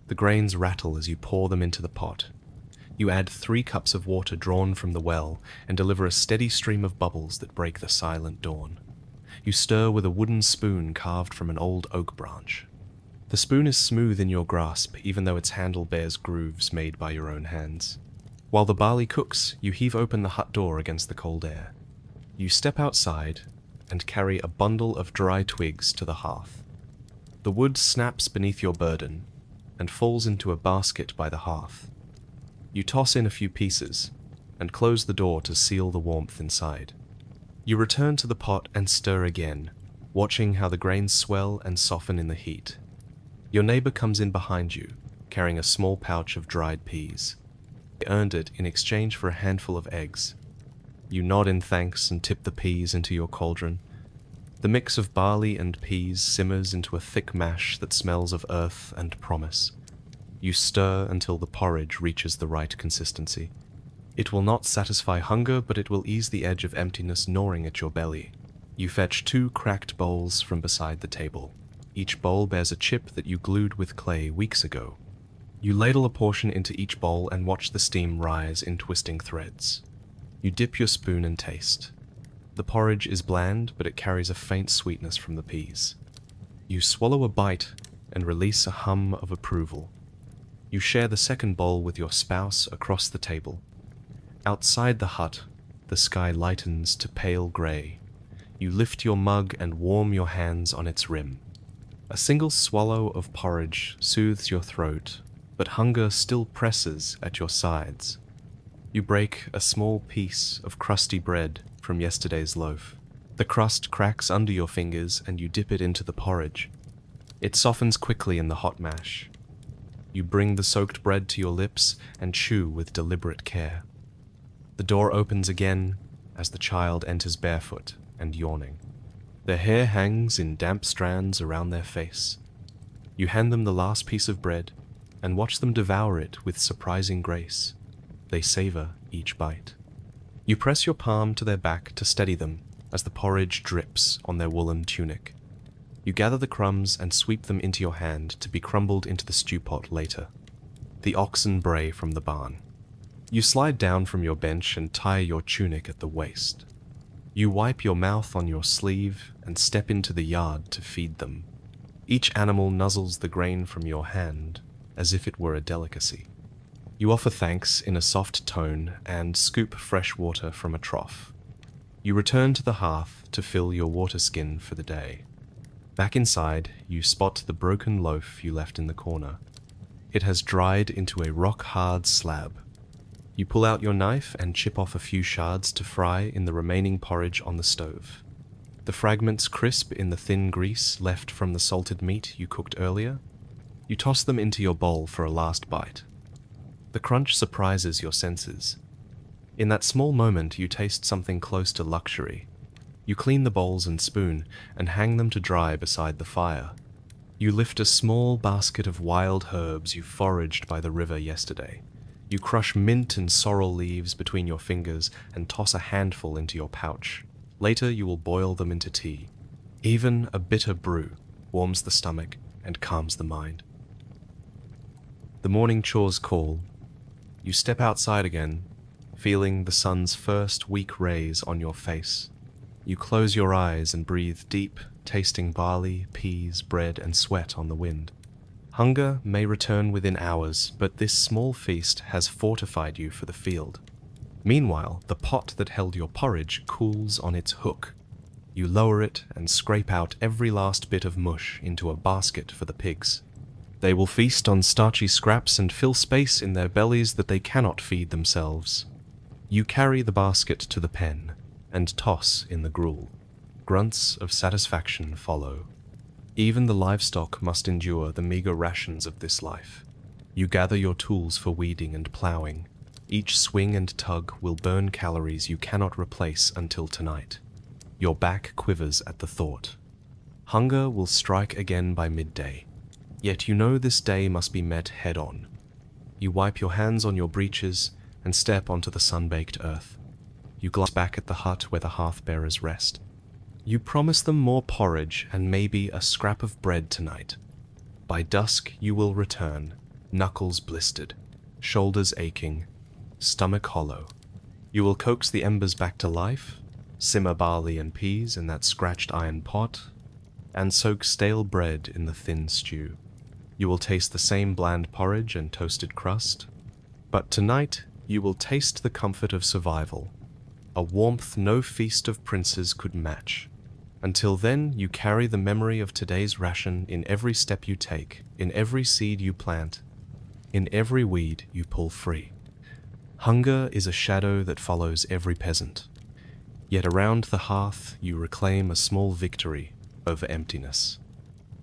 The grains rattle as you pour them into the pot. You add 3 cups of water drawn from the well and deliver a steady stream of bubbles that break the silent dawn. You stir with a wooden spoon carved from an old oak branch. The spoon is smooth in your grasp, even though its handle bears grooves made by your own hands. While the barley cooks, you heave open the hut door against the cold air. You step outside and carry a bundle of dry twigs to the hearth. The wood snaps beneath your burden and falls into a basket by the hearth. You toss in a few pieces and close the door to seal the warmth inside. You return to the pot and stir again, watching how the grains swell and soften in the heat. Your neighbor comes in behind you, carrying a small pouch of dried peas. They earned it in exchange for a handful of eggs. You nod in thanks and tip the peas into your cauldron. The mix of barley and peas simmers into a thick mash that smells of earth and promise. You stir until the porridge reaches the right consistency. It will not satisfy hunger, but it will ease the edge of emptiness gnawing at your belly. You fetch 2 cracked bowls from beside the table. Each bowl bears a chip that you glued with clay weeks ago. You ladle a portion into each bowl and watch the steam rise in twisting threads. You dip your spoon and taste. The porridge is bland, but it carries a faint sweetness from the peas. You swallow a bite and release a hum of approval. You share the second bowl with your spouse across the table. Outside the hut, the sky lightens to pale grey. You lift your mug and warm your hands on its rim. A single swallow of porridge soothes your throat, but hunger still presses at your sides. You break a small piece of crusty bread from yesterday's loaf. The crust cracks under your fingers and you dip it into the porridge. It softens quickly in the hot mash. You bring the soaked bread to your lips and chew with deliberate care. The door opens again as the child enters barefoot and yawning. Their hair hangs in damp strands around their face. You hand them the last piece of bread and watch them devour it with surprising grace. They savor each bite. You press your palm to their back to steady them as the porridge drips on their woolen tunic. You gather the crumbs and sweep them into your hand to be crumbled into the stew pot later. The oxen bray from the barn. You slide down from your bench and tie your tunic at the waist. You wipe your mouth on your sleeve and step into the yard to feed them. Each animal nuzzles the grain from your hand as if it were a delicacy. You offer thanks in a soft tone and scoop fresh water from a trough. You return to the hearth to fill your water skin for the day. Back inside, you spot the broken loaf you left in the corner. It has dried into a rock-hard slab. You pull out your knife and chip off a few shards to fry in the remaining porridge on the stove. The fragments crisp in the thin grease left from the salted meat you cooked earlier. You toss them into your bowl for a last bite. The crunch surprises your senses. In that small moment, you taste something close to luxury. You clean the bowls and spoon and hang them to dry beside the fire. You lift a small basket of wild herbs you foraged by the river yesterday. You crush mint and sorrel leaves between your fingers and toss a handful into your pouch. Later you will boil them into tea. Even a bitter brew warms the stomach and calms the mind. The morning chores call. You step outside again, feeling the sun's first weak rays on your face. You close your eyes and breathe deep, tasting barley, peas, bread, and sweat on the wind. Hunger may return within hours, but this small feast has fortified you for the field. Meanwhile, the pot that held your porridge cools on its hook. You lower it and scrape out every last bit of mush into a basket for the pigs. They will feast on starchy scraps and fill space in their bellies that they cannot feed themselves. You carry the basket to the pen and toss in the gruel. Grunts of satisfaction follow. Even the livestock must endure the meager rations of this life. You gather your tools for weeding and ploughing. Each swing and tug will burn calories you cannot replace until tonight. Your back quivers at the thought. Hunger will strike again by midday. Yet you know this day must be met head-on. You wipe your hands on your breeches and step onto the sun-baked earth. You glance back at the hut where the hearth-bearers rest. You promise them more porridge and maybe a scrap of bread tonight. By dusk you will return, knuckles blistered, shoulders aching, stomach hollow. You will coax the embers back to life, simmer barley and peas in that scratched iron pot, and soak stale bread in the thin stew. You will taste the same bland porridge and toasted crust, but tonight you will taste the comfort of survival, a warmth no feast of princes could match. Until then, you carry the memory of today's ration in every step you take, in every seed you plant, in every weed you pull free. Hunger is a shadow that follows every peasant. Yet around the hearth you reclaim a small victory over emptiness.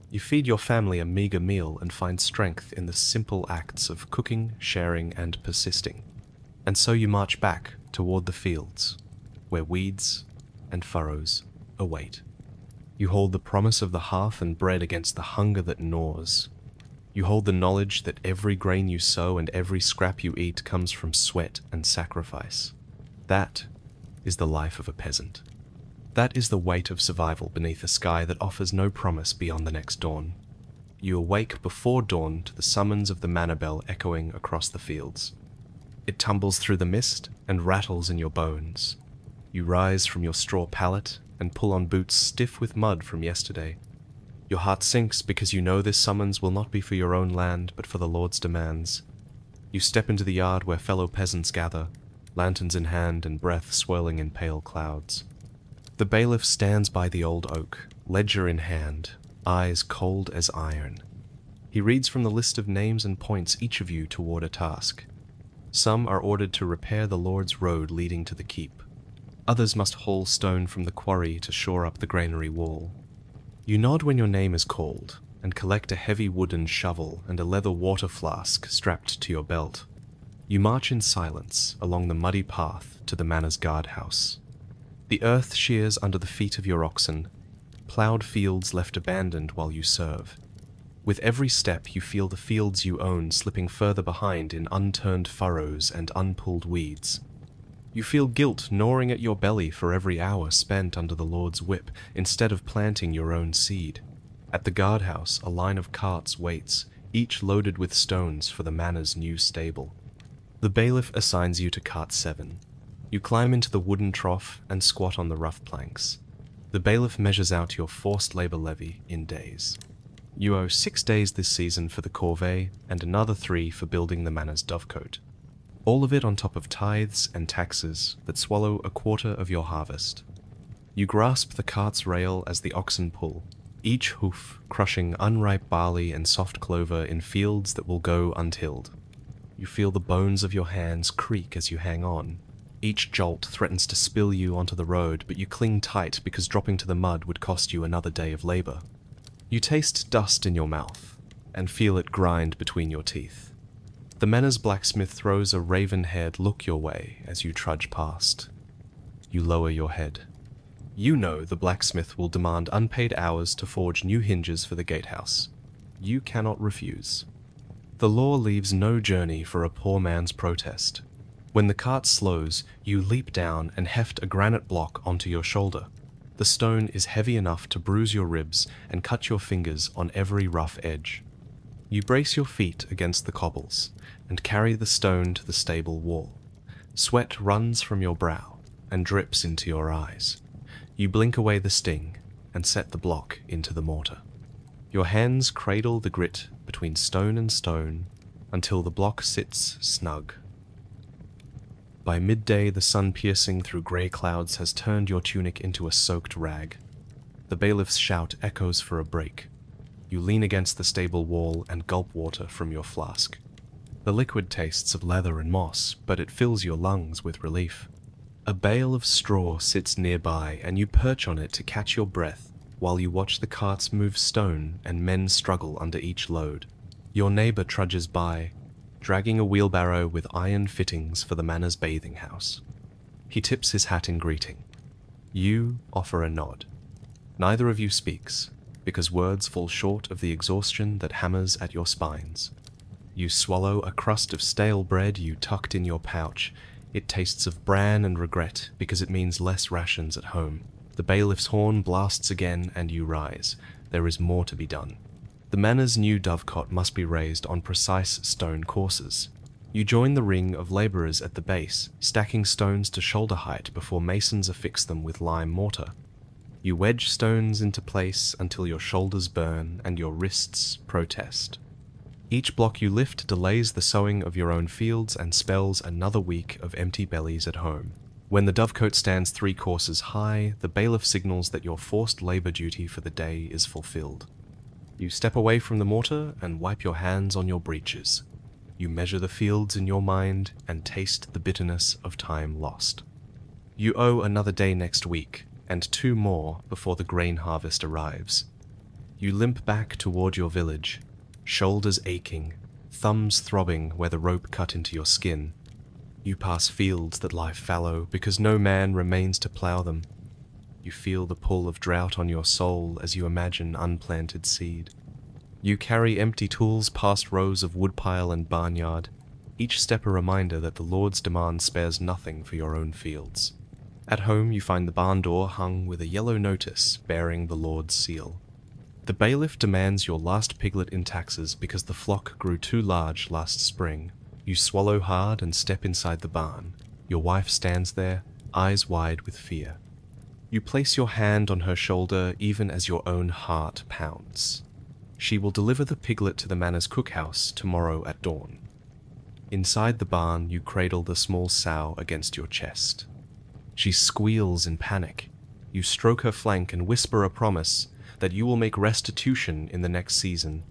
You feed your family a meager meal and find strength in the simple acts of cooking, sharing, and persisting. And so you march back toward the fields, where weeds and furrows await. You hold the promise of the hearth and bread against the hunger that gnaws. You hold the knowledge that every grain you sow and every scrap you eat comes from sweat and sacrifice. That is the life of a peasant. That is the weight of survival beneath a sky that offers no promise beyond the next dawn. You awake before dawn to the summons of the manor bell echoing across the fields. It tumbles through the mist and rattles in your bones. You rise from your straw pallet and pull on boots stiff with mud from yesterday. Your heart sinks because you know this summons will not be for your own land, but for the Lord's demands. You step into the yard where fellow peasants gather, lanterns in hand and breath swirling in pale clouds. The bailiff stands by the old oak, ledger in hand, eyes cold as iron. He reads from the list of names and points each of you toward a task. Some are ordered to repair the Lord's road leading to the keep. Others must haul stone from the quarry to shore up the granary wall. You nod when your name is called, and collect a heavy wooden shovel and a leather water flask strapped to your belt. You march in silence along the muddy path to the manor's guardhouse. The earth shears under the feet of your oxen, ploughed fields left abandoned while you serve. With every step you feel the fields you own slipping further behind in unturned furrows and unpulled weeds. You feel guilt gnawing at your belly for every hour spent under the Lord's whip instead of planting your own seed. At the guardhouse, a line of carts waits, each loaded with stones for the manor's new stable. The bailiff assigns you to cart 7. You climb into the wooden trough and squat on the rough planks. The bailiff measures out your forced labor levy in days. You owe 6 days this season for the corvée and another 3 for building the manor's dovecote. All of it on top of tithes and taxes that swallow a quarter of your harvest. You grasp the cart's rail as the oxen pull, each hoof crushing unripe barley and soft clover in fields that will go untilled. You feel the bones of your hands creak as you hang on. Each jolt threatens to spill you onto the road, but you cling tight because dropping to the mud would cost you another day of labor. You taste dust in your mouth and feel it grind between your teeth. The manor's blacksmith throws a raven-haired look your way as you trudge past. You lower your head. You know the blacksmith will demand unpaid hours to forge new hinges for the gatehouse. You cannot refuse. The law leaves no journey for a poor man's protest. When the cart slows, you leap down and heft a granite block onto your shoulder. The stone is heavy enough to bruise your ribs and cut your fingers on every rough edge. You brace your feet against the cobbles and carry the stone to the stable wall. Sweat runs from your brow and drips into your eyes. You blink away the sting and set the block into the mortar. Your hands cradle the grit between stone and stone until the block sits snug. By midday, the sun piercing through grey clouds has turned your tunic into a soaked rag. The bailiff's shout echoes for a break. You lean against the stable wall and gulp water from your flask. The liquid tastes of leather and moss, but it fills your lungs with relief. A bale of straw sits nearby, and you perch on it to catch your breath while you watch the carts move stone and men struggle under each load. Your neighbor trudges by, dragging a wheelbarrow with iron fittings for the manor's bathing house. He tips his hat in greeting. You offer a nod. Neither of you speaks, because words fall short of the exhaustion that hammers at your spines. You swallow a crust of stale bread you tucked in your pouch. It tastes of bran and regret because it means less rations at home. The bailiff's horn blasts again and you rise. There is more to be done. The manor's new dovecot must be raised on precise stone courses. You join the ring of labourers at the base, stacking stones to shoulder height before masons affix them with lime mortar. You wedge stones into place until your shoulders burn and your wrists protest. Each block you lift delays the sowing of your own fields and spells another week of empty bellies at home. When the dovecote stands 3 courses high, the bailiff signals that your forced labour duty for the day is fulfilled. You step away from the mortar and wipe your hands on your breeches. You measure the fields in your mind and taste the bitterness of time lost. You owe another day next week, and 2 more before the grain harvest arrives. You limp back toward your village, shoulders aching, thumbs throbbing where the rope cut into your skin. You pass fields that lie fallow because no man remains to plough them. You feel the pull of drought on your soul as you imagine unplanted seed. You carry empty tools past rows of woodpile and barnyard, each step a reminder that the Lord's demand spares nothing for your own fields. At home you find the barn door hung with a yellow notice bearing the Lord's seal. The bailiff demands your last piglet in taxes because the flock grew too large last spring. You swallow hard and step inside the barn. Your wife stands there, eyes wide with fear. You place your hand on her shoulder even as your own heart pounds. She will deliver the piglet to the manor's cookhouse tomorrow at dawn. Inside the barn, you cradle the small sow against your chest. She squeals in panic. You stroke her flank and whisper a promise that you will make restitution in the next season.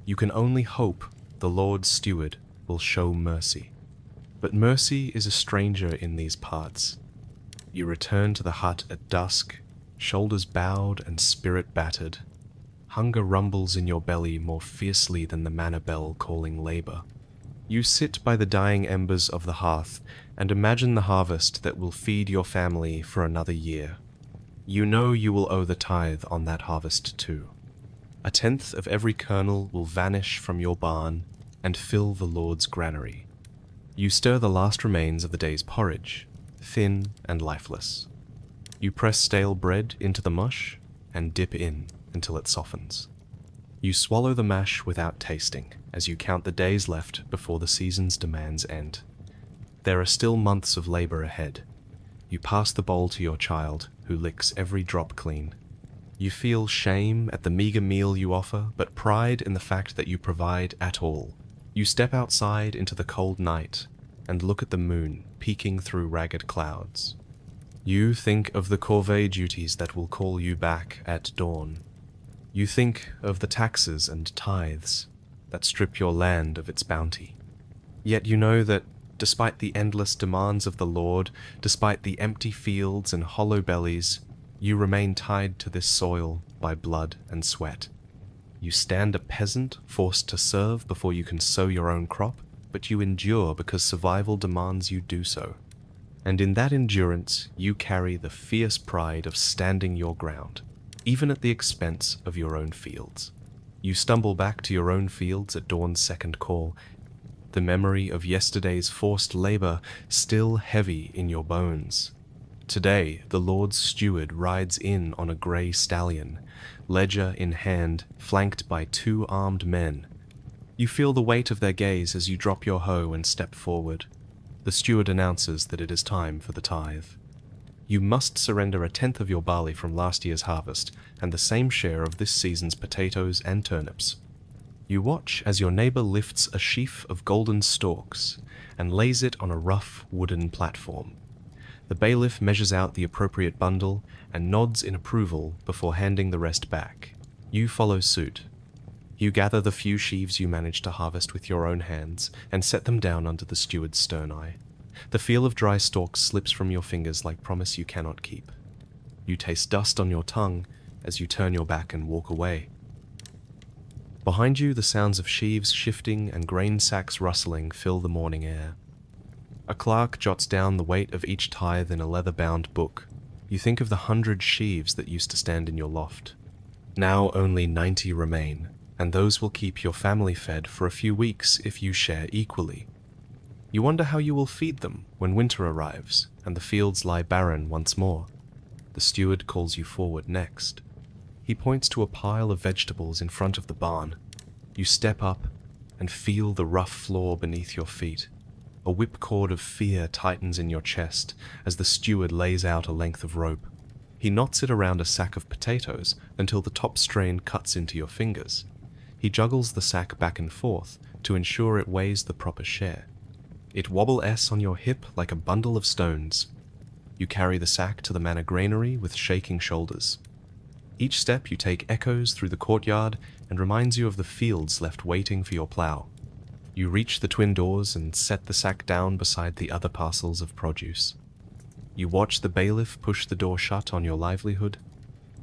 You can only hope the Lord Steward will show mercy. But mercy is a stranger in these parts. You return to the hut at dusk, shoulders bowed and spirit battered. Hunger rumbles in your belly more fiercely than the manor bell calling labor. You sit by the dying embers of the hearth and imagine the harvest that will feed your family for another year. You know you will owe the tithe on that harvest too. 1/10 of every kernel will vanish from your barn and fill the Lord's granary. You stir the last remains of the day's porridge, thin and lifeless. You press stale bread into the mush and dip in until it softens. You swallow the mash without tasting as you count the days left before the season's demands end. There are still months of labor ahead. You pass the bowl to your child, who licks every drop clean. You feel shame at the meager meal you offer, but pride in the fact that you provide at all. You step outside into the cold night and look at the moon peeking through ragged clouds. You think of the corvée duties that will call you back at dawn. You think of the taxes and tithes that strip your land of its bounty. Yet you know that, despite the endless demands of the Lord, despite the empty fields and hollow bellies, you remain tied to this soil by blood and sweat. You stand a peasant forced to serve before you can sow your own crop, but you endure because survival demands you do so. And in that endurance, you carry the fierce pride of standing your ground, even at the expense of your own fields. You stumble back to your own fields at dawn's second call, the memory of yesterday's forced labor still heavy in your bones. Today, the Lord's steward rides in on a grey stallion, ledger in hand, flanked by 2 armed men. You feel the weight of their gaze as you drop your hoe and step forward. The steward announces that it is time for the tithe. You must surrender 1/10 of your barley from last year's harvest, and the same share of this season's potatoes and turnips. You watch as your neighbor lifts a sheaf of golden stalks and lays it on a rough wooden platform. The bailiff measures out the appropriate bundle and nods in approval before handing the rest back. You follow suit. You gather the few sheaves you manage to harvest with your own hands and set them down under the steward's stern eye. The feel of dry stalks slips from your fingers like promise you cannot keep. You taste dust on your tongue as you turn your back and walk away. Behind you, the sounds of sheaves shifting and grain sacks rustling fill the morning air. A clerk jots down the weight of each tithe in a leather-bound book. You think of the 100 sheaves that used to stand in your loft. Now only 90 remain, and those will keep your family fed for a few weeks if you share equally. You wonder how you will feed them when winter arrives and the fields lie barren once more. The steward calls you forward next. He points to a pile of vegetables in front of the barn. You step up and feel the rough floor beneath your feet. A whipcord of fear tightens in your chest as the steward lays out a length of rope. He knots it around a sack of potatoes until the top strain cuts into your fingers. He juggles the sack back and forth to ensure it weighs the proper share. It wobbles on your hip like a bundle of stones. You carry the sack to the manor granary with shaking shoulders. Each step you take echoes through the courtyard and reminds you of the fields left waiting for your plough. You reach the twin doors and set the sack down beside the other parcels of produce. You watch the bailiff push the door shut on your livelihood.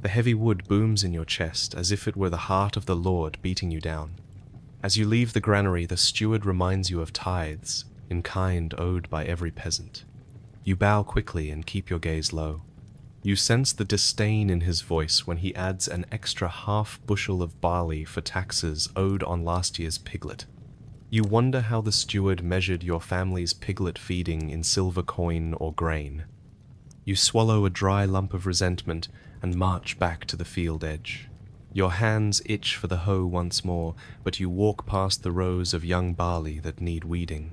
The heavy wood booms in your chest as if it were the heart of the Lord beating you down. As you leave the granary, the steward reminds you of tithes, in kind owed by every peasant. You bow quickly and keep your gaze low. You sense the disdain in his voice when he adds an extra half bushel of barley for taxes owed on last year's piglet. You wonder how the steward measured your family's piglet feeding in silver coin or grain. You swallow a dry lump of resentment and march back to the field edge. Your hands itch for the hoe once more, but you walk past the rows of young barley that need weeding.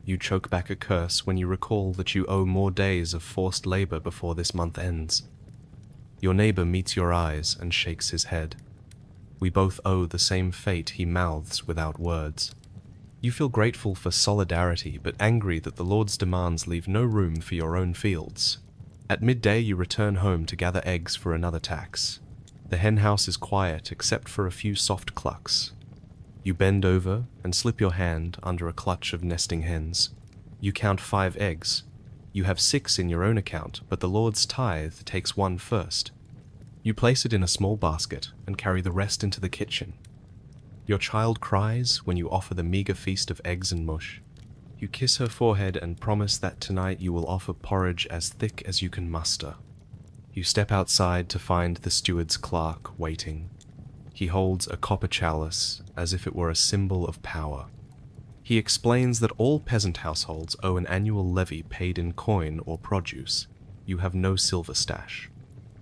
You choke back a curse when you recall that you owe more days of forced labor before this month ends. Your neighbor meets your eyes and shakes his head. We both owe the same fate, he mouths without words. You feel grateful for solidarity, but angry that the Lord's demands leave no room for your own fields. At midday you return home to gather eggs for another tax. The henhouse is quiet except for a few soft clucks. You bend over and slip your hand under a clutch of nesting hens. You count 5 eggs. You have 6 in your own account, but the Lord's tithe takes 1 first. You place it in a small basket and carry the rest into the kitchen. Your child cries when you offer the meager feast of eggs and mush. You kiss her forehead and promise that tonight you will offer porridge as thick as you can muster. You step outside to find the steward's clerk waiting. He holds a copper chalice as if it were a symbol of power. He explains that all peasant households owe an annual levy paid in coin or produce. You have no silver stash.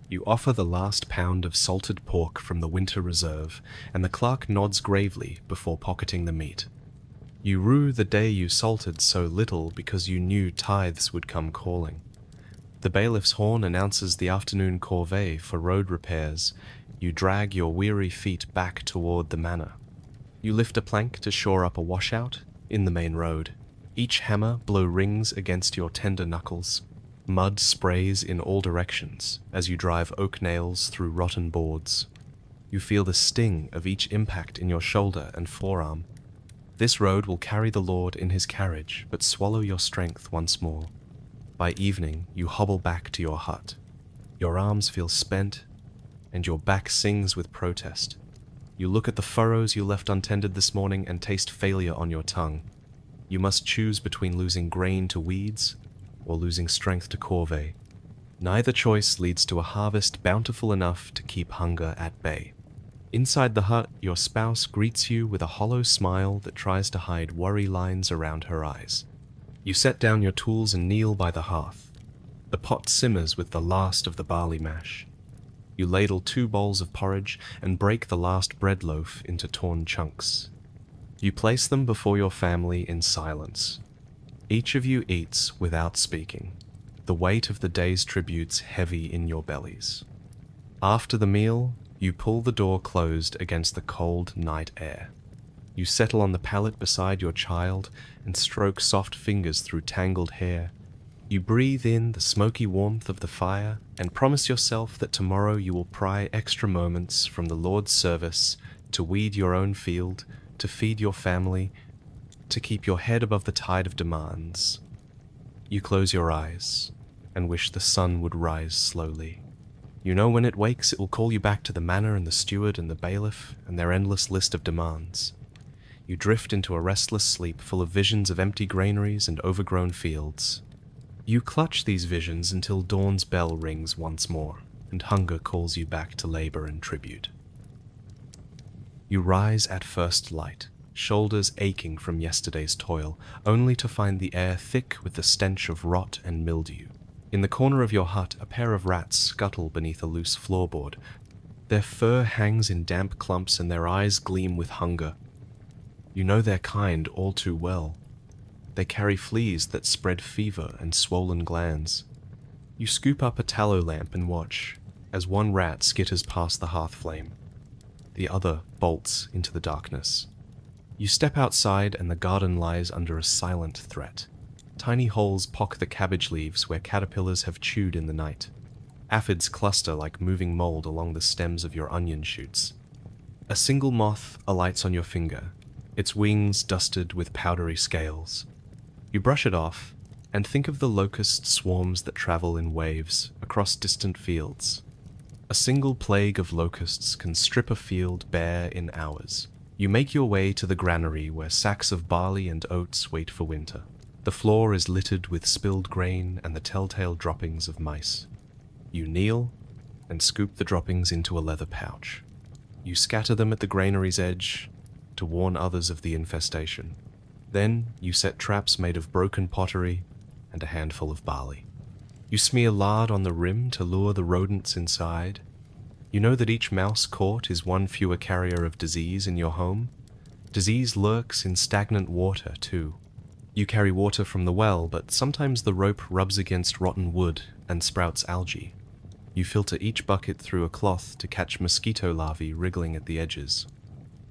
You offer the last pound of salted pork from the winter reserve, and the clerk nods gravely before pocketing the meat. You rue the day you salted so little because you knew tithes would come calling. The bailiff's horn announces the afternoon corvée for road repairs. You drag your weary feet back toward the manor. You lift a plank to shore up a washout in the main road. Each hammer blows rings against your tender knuckles. Mud sprays in all directions as you drive oak nails through rotten boards. You feel the sting of each impact in your shoulder and forearm. This road will carry the Lord in his carriage, but swallow your strength once more. By evening, you hobble back to your hut. Your arms feel spent, and your back sings with protest. You look at the furrows you left untended this morning and taste failure on your tongue. You must choose between losing grain to weeds or losing strength to corvée. Neither choice leads to a harvest bountiful enough to keep hunger at bay. Inside the hut, your spouse greets you with a hollow smile that tries to hide worry lines around her eyes. You set down your tools and kneel by the hearth. The pot simmers with the last of the barley mash. You ladle 2 bowls of porridge and break the last bread loaf into torn chunks. You place them before your family in silence. Each of you eats without speaking, the weight of the day's tributes heavy in your bellies. After the meal, you pull the door closed against the cold night air. You settle on the pallet beside your child and stroke soft fingers through tangled hair. You breathe in the smoky warmth of the fire and promise yourself that tomorrow you will pry extra moments from the Lord's service to weed your own field, to feed your family, to keep your head above the tide of demands. You close your eyes and wish the sun would rise slowly. You know when it wakes it will call you back to the manor and the steward and the bailiff and their endless list of demands. You drift into a restless sleep full of visions of empty granaries and overgrown fields. You clutch these visions until dawn's bell rings once more, and hunger calls you back to labor and tribute. You rise at first light, shoulders aching from yesterday's toil, only to find the air thick with the stench of rot and mildew. In the corner of your hut, a pair of rats scuttle beneath a loose floorboard. Their fur hangs in damp clumps and their eyes gleam with hunger. You know their kind all too well. They carry fleas that spread fever and swollen glands. You scoop up a tallow lamp and watch as one rat skitters past the hearth flame. The other bolts into the darkness. You step outside and the garden lies under a silent threat. Tiny holes pock the cabbage leaves where caterpillars have chewed in the night. Aphids cluster like moving mold along the stems of your onion shoots. A single moth alights on your finger, its wings dusted with powdery scales. You brush it off and think of the locust swarms that travel in waves across distant fields. A single plague of locusts can strip a field bare in hours. You make your way to the granary where sacks of barley and oats wait for winter. The floor is littered with spilled grain and the telltale droppings of mice. You kneel and scoop the droppings into a leather pouch. You scatter them at the granary's edge to warn others of the infestation. Then you set traps made of broken pottery and a handful of barley. You smear lard on the rim to lure the rodents inside. You know that each mouse caught is one fewer carrier of disease in your home. Disease lurks in stagnant water, too. You carry water from the well, but sometimes the rope rubs against rotten wood and sprouts algae. You filter each bucket through a cloth to catch mosquito larvae wriggling at the edges.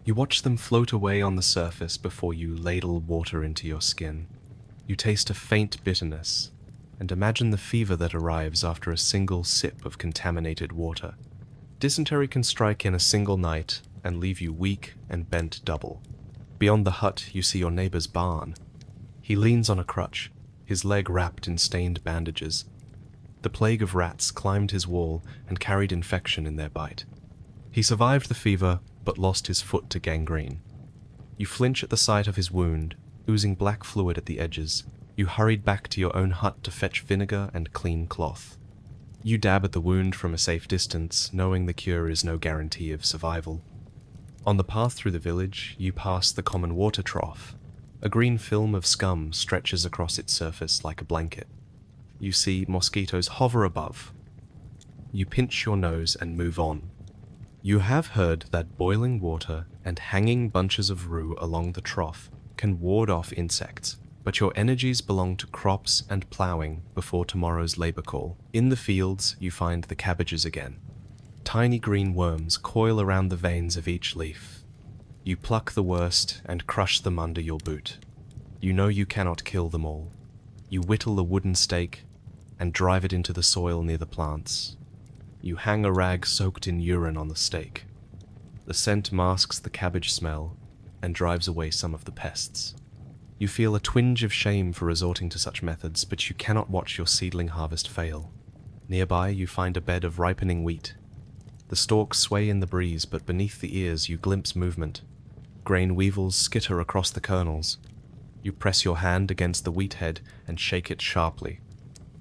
You watch them float away on the surface before you ladle water into your skin. You taste a faint bitterness, and imagine the fever that arrives after a single sip of contaminated water. Dysentery can strike in a single night and leave you weak and bent double. Beyond the hut, you see your neighbor's barn. He leans on a crutch, his leg wrapped in stained bandages. The plague of rats climbed his wall and carried infection in their bite. He survived the fever, but lost his foot to gangrene. You flinch at the sight of his wound, oozing black fluid at the edges. You hurried back to your own hut to fetch vinegar and clean cloth. You dab at the wound from a safe distance, knowing the cure is no guarantee of survival. On the path through the village, you pass the common water trough. A green film of scum stretches across its surface like a blanket. You see mosquitoes hover above. You pinch your nose and move on. You have heard that boiling water and hanging bunches of rue along the trough can ward off insects, but your energies belong to crops and ploughing before tomorrow's labor call. In the fields, you find the cabbages again. Tiny green worms coil around the veins of each leaf. You pluck the worst and crush them under your boot. You know you cannot kill them all. You whittle a wooden stake and drive it into the soil near the plants. You hang a rag soaked in urine on the stake. The scent masks the cabbage smell and drives away some of the pests. You feel a twinge of shame for resorting to such methods, but you cannot watch your seedling harvest fail. Nearby, you find a bed of ripening wheat. The stalks sway in the breeze, but beneath the ears you glimpse movement. Grain weevils skitter across the kernels. You press your hand against the wheat head and shake it sharply.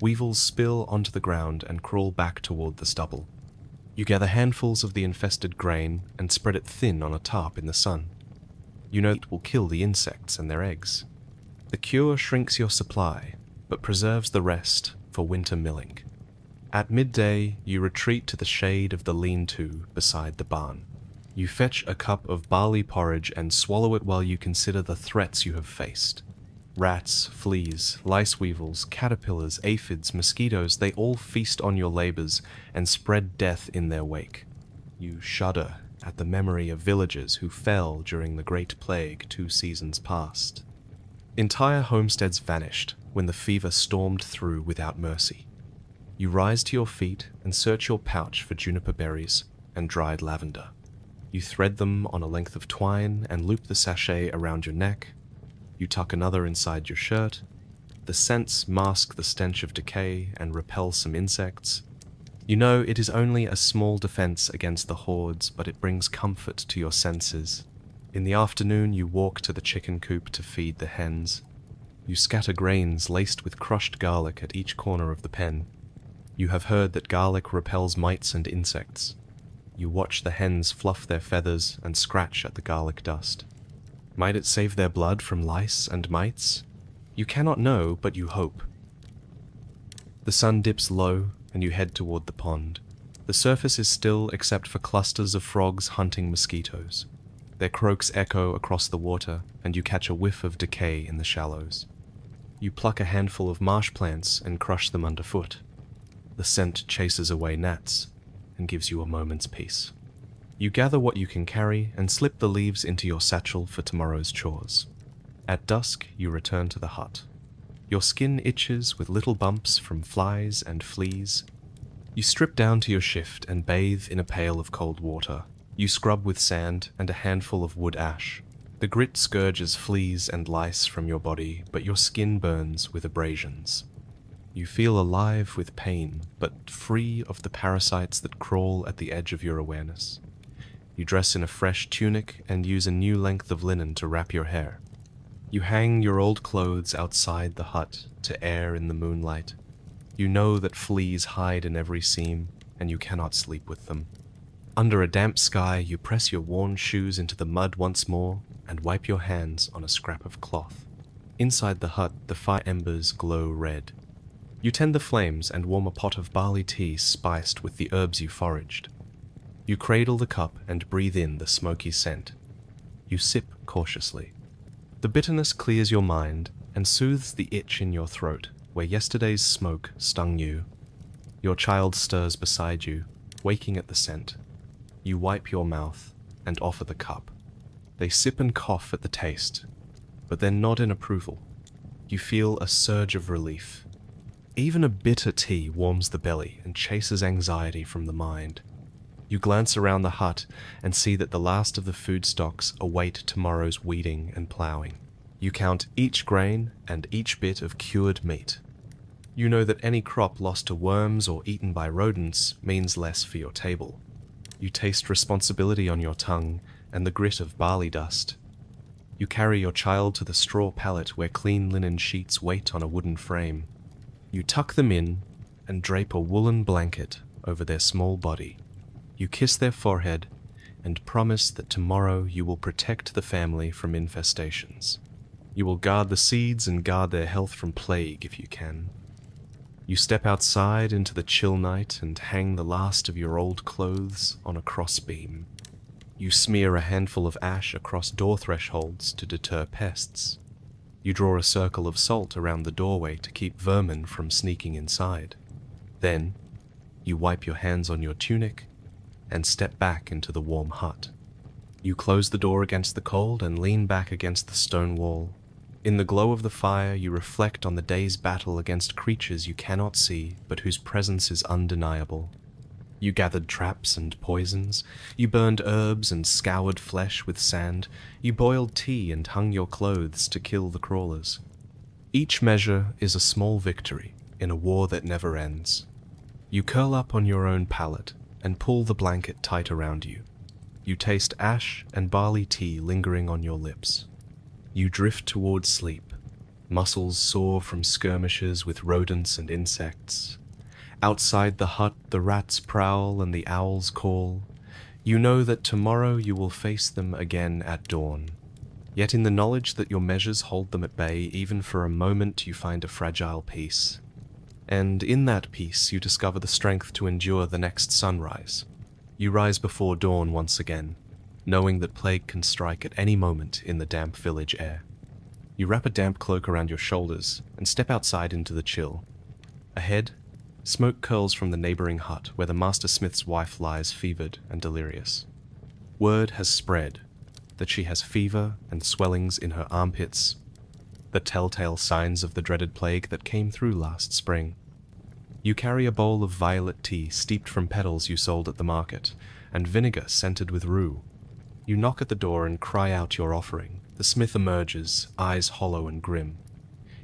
Weevils spill onto the ground and crawl back toward the stubble. You gather handfuls of the infested grain and spread it thin on a tarp in the sun. You know it will kill the insects and their eggs. The cure shrinks your supply, but preserves the rest for winter milling. At midday, you retreat to the shade of the lean-to beside the barn. You fetch a cup of barley porridge and swallow it while you consider the threats you have faced. Rats, fleas, lice weevils, caterpillars, aphids, mosquitoes, they all feast on your labors and spread death in their wake. You shudder at the memory of villagers who fell during the Great Plague 2 seasons past. Entire homesteads vanished when the fever stormed through without mercy. You rise to your feet and search your pouch for juniper berries and dried lavender. You thread them on a length of twine and loop the sachet around your neck. You tuck another inside your shirt. The scents mask the stench of decay and repel some insects. You know it is only a small defense against the hordes, but it brings comfort to your senses. In the afternoon, you walk to the chicken coop to feed the hens. You scatter grains laced with crushed garlic at each corner of the pen. You have heard that garlic repels mites and insects. You watch the hens fluff their feathers and scratch at the garlic dust. Might it save their blood from lice and mites? You cannot know, but you hope. The sun dips low, and you head toward the pond. The surface is still except for clusters of frogs hunting mosquitoes. Their croaks echo across the water, and you catch a whiff of decay in the shallows. You pluck a handful of marsh plants and crush them underfoot. The scent chases away gnats and gives you a moment's peace. You gather what you can carry and slip the leaves into your satchel for tomorrow's chores. At dusk, you return to the hut. Your skin itches with little bumps from flies and fleas. You strip down to your shift and bathe in a pail of cold water. You scrub with sand and a handful of wood ash. The grit scourges fleas and lice from your body, but your skin burns with abrasions. You feel alive with pain, but free of the parasites that crawl at the edge of your awareness. You dress in a fresh tunic and use a new length of linen to wrap your hair. You hang your old clothes outside the hut to air in the moonlight. You know that fleas hide in every seam, and you cannot sleep with them. Under a damp sky, you press your worn shoes into the mud once more and wipe your hands on a scrap of cloth. Inside the hut, the fire embers glow red. You tend the flames and warm a pot of barley tea spiced with the herbs you foraged. You cradle the cup and breathe in the smoky scent. You sip cautiously. The bitterness clears your mind and soothes the itch in your throat where yesterday's smoke stung you. Your child stirs beside you, waking at the scent. You wipe your mouth and offer the cup. They sip and cough at the taste, but then nod in approval. You feel a surge of relief. Even a bitter tea warms the belly and chases anxiety from the mind. You glance around the hut and see that the last of the food stocks await tomorrow's weeding and ploughing. You count each grain and each bit of cured meat. You know that any crop lost to worms or eaten by rodents means less for your table. You taste responsibility on your tongue and the grit of barley dust. You carry your child to the straw pallet where clean linen sheets wait on a wooden frame. You tuck them in and drape a woolen blanket over their small body. You kiss their forehead and promise that tomorrow you will protect the family from infestations. You will guard the seeds and guard their health from plague if you can. You step outside into the chill night and hang the last of your old clothes on a crossbeam. You smear a handful of ash across door thresholds to deter pests. You draw a circle of salt around the doorway to keep vermin from sneaking inside. Then, you wipe your hands on your tunic and step back into the warm hut. You close the door against the cold and lean back against the stone wall. In the glow of the fire, you reflect on the day's battle against creatures you cannot see, but whose presence is undeniable. You gathered traps and poisons. You burned herbs and scoured flesh with sand. You boiled tea and hung your clothes to kill the crawlers. Each measure is a small victory in a war that never ends. You curl up on your own pallet and pull the blanket tight around you. You taste ash and barley tea lingering on your lips. You drift towards sleep, muscles sore from skirmishes with rodents and insects. Outside the hut, the rats prowl and the owls call. You know that tomorrow you will face them again at dawn. Yet in the knowledge that your measures hold them at bay, even for a moment you find a fragile peace. And in that peace you discover the strength to endure the next sunrise. You rise before dawn once again, knowing that plague can strike at any moment in the damp village air. You wrap a damp cloak around your shoulders and step outside into the chill. Ahead, smoke curls from the neighboring hut where the master smith's wife lies fevered and delirious. Word has spread that she has fever and swellings in her armpits, the telltale signs of the dreaded plague that came through last spring. You carry a bowl of violet tea steeped from petals you sold at the market, and vinegar scented with rue. You knock at the door and cry out your offering. The smith emerges, eyes hollow and grim.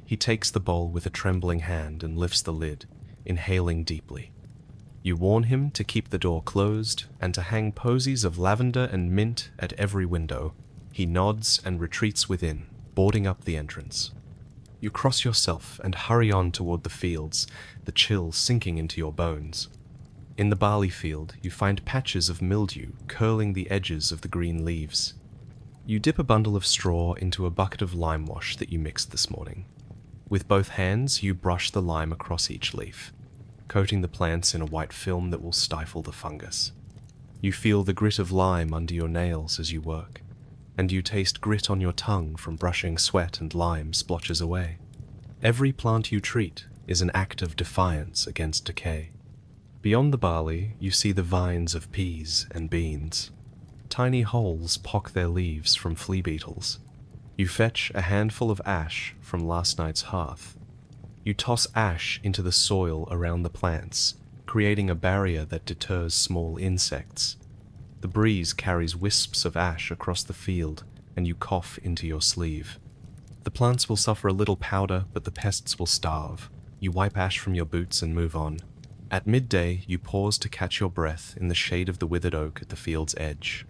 He takes the bowl with a trembling hand and lifts the lid, inhaling deeply. You warn him to keep the door closed and to hang posies of lavender and mint at every window. He nods and retreats within, boarding up the entrance. You cross yourself and hurry on toward the fields, the chill sinking into your bones. In the barley field, you find patches of mildew curling the edges of the green leaves. You dip a bundle of straw into a bucket of lime wash that you mixed this morning. With both hands, you brush the lime across each leaf, coating the plants in a white film that will stifle the fungus. You feel the grit of lime under your nails as you work, and you taste grit on your tongue from brushing sweat and lime splotches away. Every plant you treat is an act of defiance against decay. Beyond the barley, you see the vines of peas and beans. Tiny holes pock their leaves from flea beetles. You fetch a handful of ash from last night's hearth. You toss ash into the soil around the plants, creating a barrier that deters small insects. The breeze carries wisps of ash across the field, and you cough into your sleeve. The plants will suffer a little powder, but the pests will starve. You wipe ash from your boots and move on. At midday, you pause to catch your breath in the shade of the withered oak at the field's edge.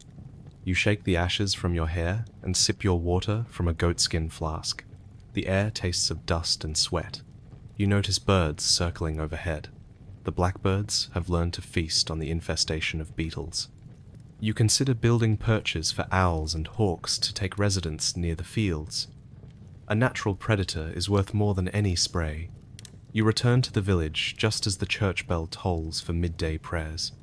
You shake the ashes from your hair and sip your water from a goatskin flask. The air tastes of dust and sweat. You notice birds circling overhead. The blackbirds have learned to feast on the infestation of beetles. You consider building perches for owls and hawks to take residence near the fields. A natural predator is worth more than any spray. You return to the village just as the church bell tolls for midday prayers.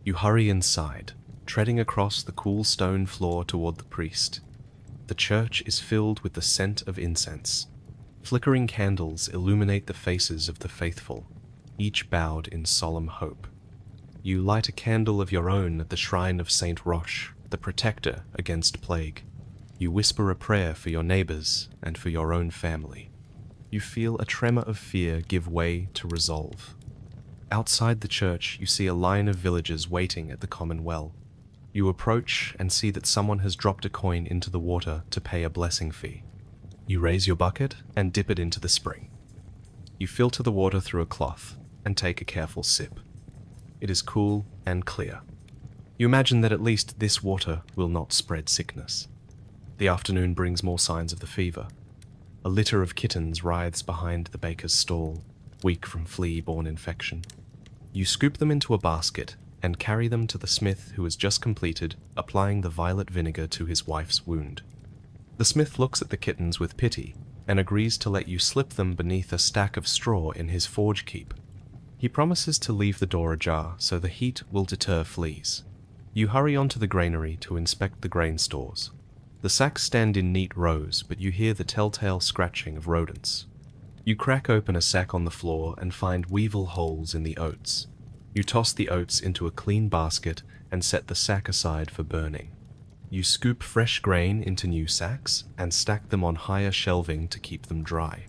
You hurry inside, treading across the cool stone floor toward the priest. The church is filled with the scent of incense. Flickering candles illuminate the faces of the faithful. each bowed in solemn hope. You light a candle of your own at the shrine of Saint Roche, the protector against plague. You whisper a prayer for your neighbors and for your own family. You feel a tremor of fear give way to resolve. Outside the church, you see a line of villagers waiting at the common well. You approach and see that someone has dropped a coin into the water to pay a blessing fee. You raise your bucket and dip it into the spring. You filter the water through a cloth and take a careful sip. It is cool and clear. You imagine that at least this water will not spread sickness. The afternoon brings more signs of the fever. A litter of kittens writhes behind the baker's stall, weak from flea-borne infection. You scoop them into a basket and carry them to the smith who has just completed applying the violet vinegar to his wife's wound. The smith looks at the kittens with pity and agrees to let you slip them beneath a stack of straw in his forge keep. He promises to leave the door ajar so the heat will deter fleas. You hurry onto the granary to inspect the grain stores. The sacks stand in neat rows, but you hear the telltale scratching of rodents. You crack open a sack on the floor and find weevil holes in the oats. You toss the oats into a clean basket and set the sack aside for burning. You scoop fresh grain into new sacks and stack them on higher shelving to keep them dry.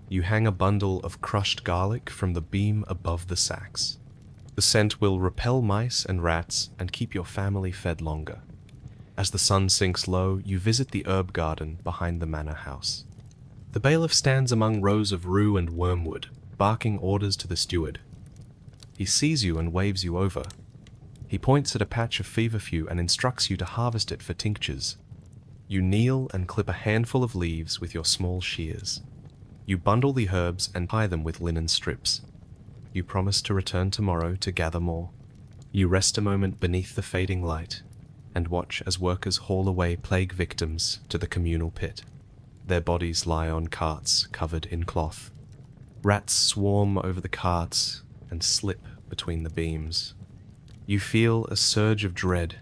You hang a bundle of crushed garlic from the beam above the sacks. The scent will repel mice and rats and keep your family fed longer. As the sun sinks low, you visit the herb garden behind the manor house. The bailiff stands among rows of rue and wormwood, barking orders to the steward. He sees you and waves you over. He points at a patch of feverfew and instructs you to harvest it for tinctures. You kneel and clip a handful of leaves with your small shears. You bundle the herbs and tie them with linen strips. You promise to return tomorrow to gather more. You rest a moment beneath the fading light and watch as workers haul away plague victims to the communal pit. Their bodies lie on carts covered in cloth. Rats swarm over the carts and slip between the beams. You feel a surge of dread.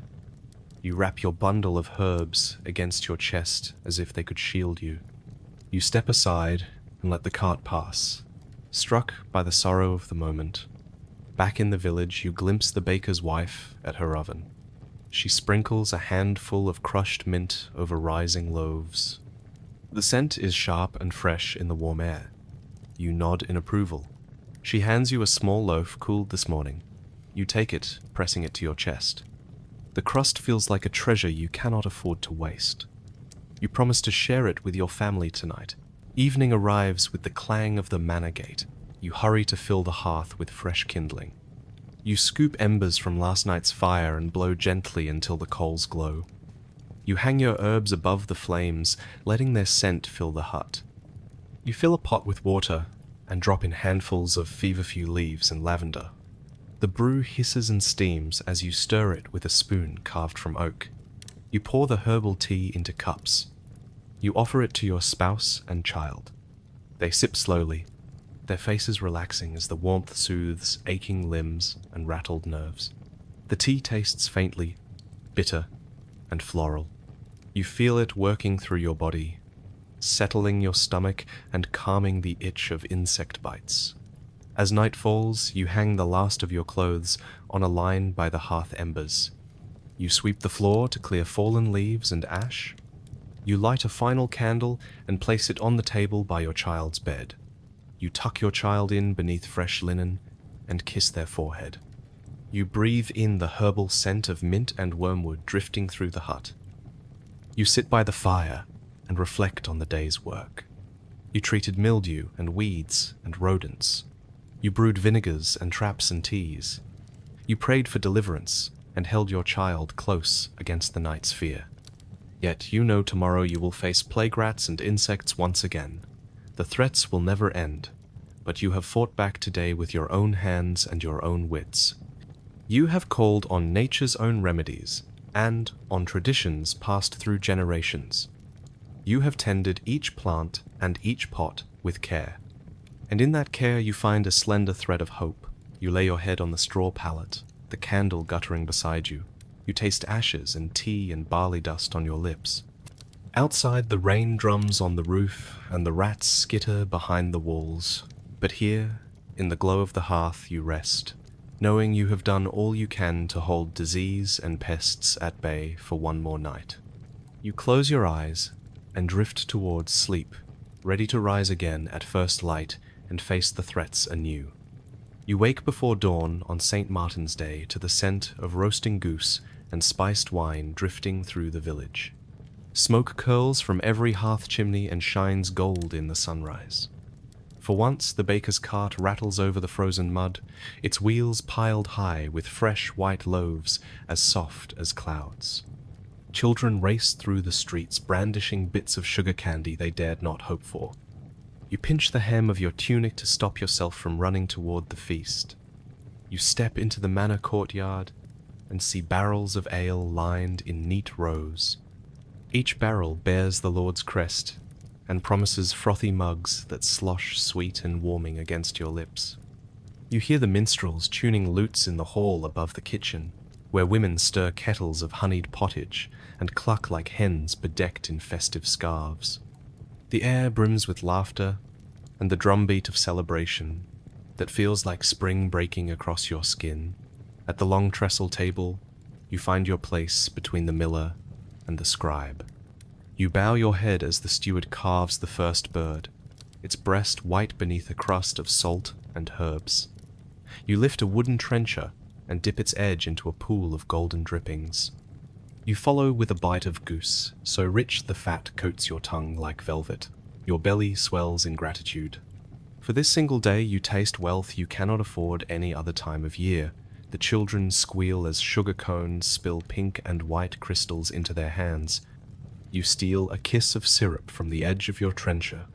You wrap your bundle of herbs against your chest as if they could shield you. You step aside and let the cart pass, struck by the sorrow of the moment. Back in the village, you glimpse the baker's wife at her oven. She sprinkles a handful of crushed mint over rising loaves. The scent is sharp and fresh in the warm air. You nod in approval. She hands you a small loaf cooled this morning. You take it, pressing it to your chest. The crust feels like a treasure you cannot afford to waste. You promise to share it with your family tonight. Evening arrives with the clang of the manor gate. You hurry to fill the hearth with fresh kindling. You scoop embers from last night's fire and blow gently until the coals glow. You hang your herbs above the flames, letting their scent fill the hut. You fill a pot with water and drop in handfuls of feverfew leaves and lavender. The brew hisses and steams as you stir it with a spoon carved from oak. You pour the herbal tea into cups. You offer it to your spouse and child. They sip slowly, their faces relaxing as the warmth soothes aching limbs and rattled nerves. The tea tastes faintly, bitter, and floral. You feel it working through your body, settling your stomach and calming the itch of insect bites. As night falls, you hang the last of your clothes on a line by the hearth embers. You sweep the floor to clear fallen leaves and ash. You light a final candle and place it on the table by your child's bed. You tuck your child in beneath fresh linen and kiss their forehead. You breathe in the herbal scent of mint and wormwood drifting through the hut. You sit by the fire and reflect on the day's work. You treated mildew and weeds and rodents. You brewed vinegars and traps and teas. You prayed for deliverance and held your child close against the night's fear. Yet you know tomorrow you will face plague rats and insects once again. The threats will never end, but you have fought back today with your own hands and your own wits. You have called on nature's own remedies and on traditions passed through generations. You have tended each plant and each pot with care, and in that care you find a slender thread of hope. You lay your head on the straw pallet, the candle guttering beside you. You taste ashes and tea and barley dust on your lips. Outside, the rain drums on the roof and the rats skitter behind the walls. But here, In the glow of the hearth you rest, knowing you have done all you can to hold disease and pests at bay for one more night. You close your eyes and drift towards sleep, ready to rise again at first light and face the threats anew. You wake before dawn on St. Martin's Day to the scent of roasting goose and spiced wine drifting through the village. Smoke curls from every hearth chimney and shines gold in the sunrise. For once the baker's cart rattles over the frozen mud, its wheels piled high with fresh white loaves as soft as clouds. Children race through the streets brandishing bits of sugar candy they dared not hope for. You pinch the hem of your tunic to stop yourself from running toward the feast. You step into the manor courtyard and see barrels of ale lined in neat rows. Each barrel bears the Lord's crest and promises frothy mugs that slosh sweet and warming against your lips. You hear the minstrels tuning lutes in the hall above the kitchen, where women stir kettles of honeyed pottage and cluck like hens bedecked in festive scarves. The air brims with laughter and the drumbeat of celebration that feels like spring breaking across your skin. At the long trestle table, you find your place between the miller and the scribe. You bow your head as the steward carves the first bird, its breast white beneath a crust of salt and herbs. You lift a wooden trencher and dip its edge into a pool of golden drippings. You follow with a bite of goose, so rich the fat coats your tongue like velvet. Your belly swells in gratitude. For this single day you taste wealth you cannot afford any other time of year. The children squeal as sugar cones spill pink and white crystals into their hands. You steal a kiss of syrup from the edge of your trencher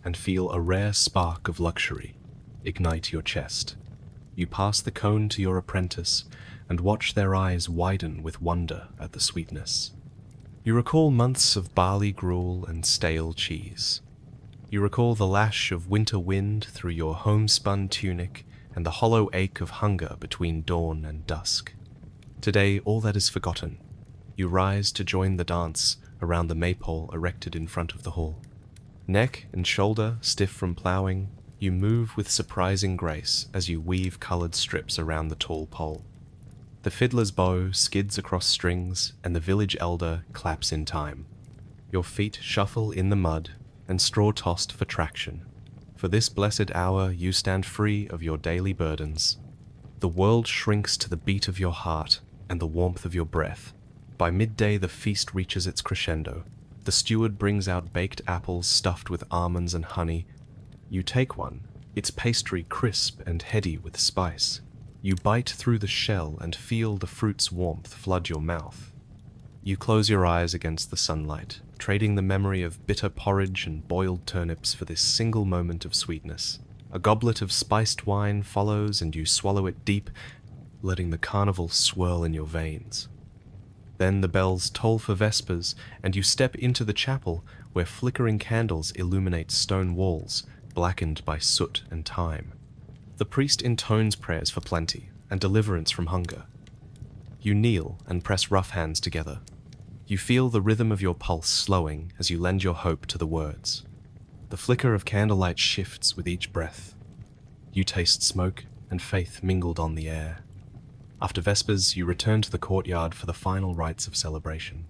and feel a rare spark of luxury ignite your chest. You pass the cone to your apprentice and watch their eyes widen with wonder at the sweetness. You recall months of barley gruel and stale cheese. You recall the lash of winter wind through your homespun tunic and the hollow ache of hunger between dawn and dusk. Today all that is forgotten. You rise to join the dance around the maypole erected in front of the hall. Neck and shoulder stiff from ploughing, you move with surprising grace as you weave colored strips around the tall pole. The fiddler's bow skids across strings and the village elder claps in time. Your feet shuffle in the mud and straw tossed for traction. For this blessed hour you stand free of your daily burdens. The world shrinks to the beat of your heart and the warmth of your breath. By midday the feast reaches its crescendo. The steward brings out baked apples stuffed with almonds and honey. You take one, its pastry crisp and heady with spice. You bite through the shell and feel the fruit's warmth flood your mouth. You close your eyes against the sunlight, trading the memory of bitter porridge and boiled turnips for this single moment of sweetness. A goblet of spiced wine follows and you swallow it deep, letting the carnival swirl in your veins. Then the bells toll for vespers and you step into the chapel where flickering candles illuminate stone walls, blackened by soot and time. The priest intones prayers for plenty and deliverance from hunger. You kneel and press rough hands together. You feel the rhythm of your pulse slowing as you lend your hope to the words. The flicker of candlelight shifts with each breath. You taste smoke and faith mingled on the air. After vespers, you return to the courtyard for the final rites of celebration.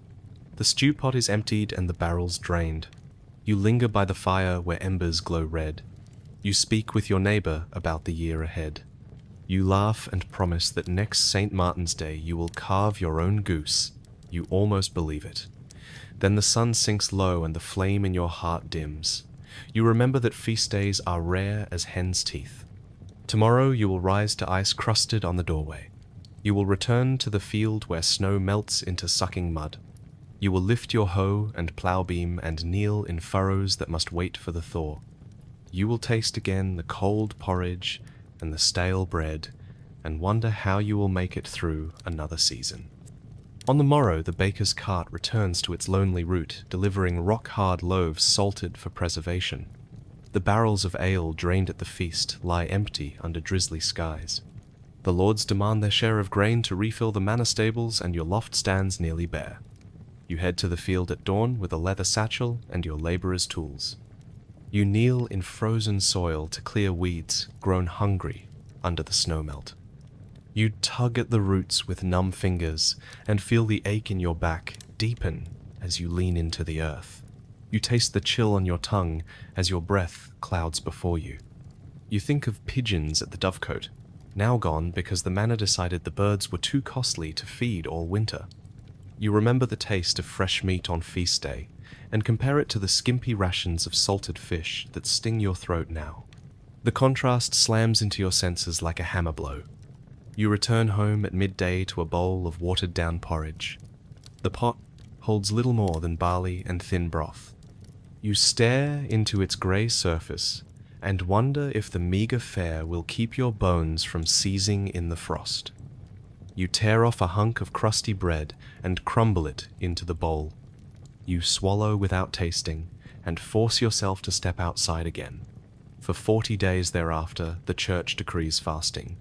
The stew pot is emptied and the barrels drained. You linger by the fire where embers glow red. You speak with your neighbor about the year ahead. You laugh and promise that next St. Martin's Day you will carve your own goose. You almost believe it. Then the sun sinks low and the flame in your heart dims. You remember that feast days are rare as hen's teeth. Tomorrow you will rise to ice crusted on the doorway. You will return to the field where snow melts into sucking mud. You will lift your hoe and plough beam and kneel in furrows that must wait for the thaw. You will taste again the cold porridge and the stale bread and wonder how you will make it through another season. On the morrow, the baker's cart returns to its lonely route, delivering rock-hard loaves salted for preservation. The barrels of ale drained at the feast lie empty under drizzly skies. The lords demand their share of grain to refill the manor stables, and your loft stands nearly bare. You head to the field at dawn with a leather satchel and your labourer's tools. You kneel in frozen soil to clear weeds grown hungry under the snowmelt. You tug at the roots with numb fingers and feel the ache in your back deepen as you lean into the earth. You taste the chill on your tongue as your breath clouds before you. You think of pigeons at the dovecote, now gone because the manor decided the birds were too costly to feed all winter. You remember the taste of fresh meat on feast day and compare it to the skimpy rations of salted fish that sting your throat now. The contrast slams into your senses like a hammer blow. You return home at midday to a bowl of watered-down porridge. The pot holds little more than barley and thin broth. You stare into its grey surface and wonder if the meagre fare will keep your bones from seizing in the frost. You tear off a hunk of crusty bread and crumble it into the bowl. You swallow without tasting and force yourself to step outside again. For 40 days thereafter, the church decrees fasting.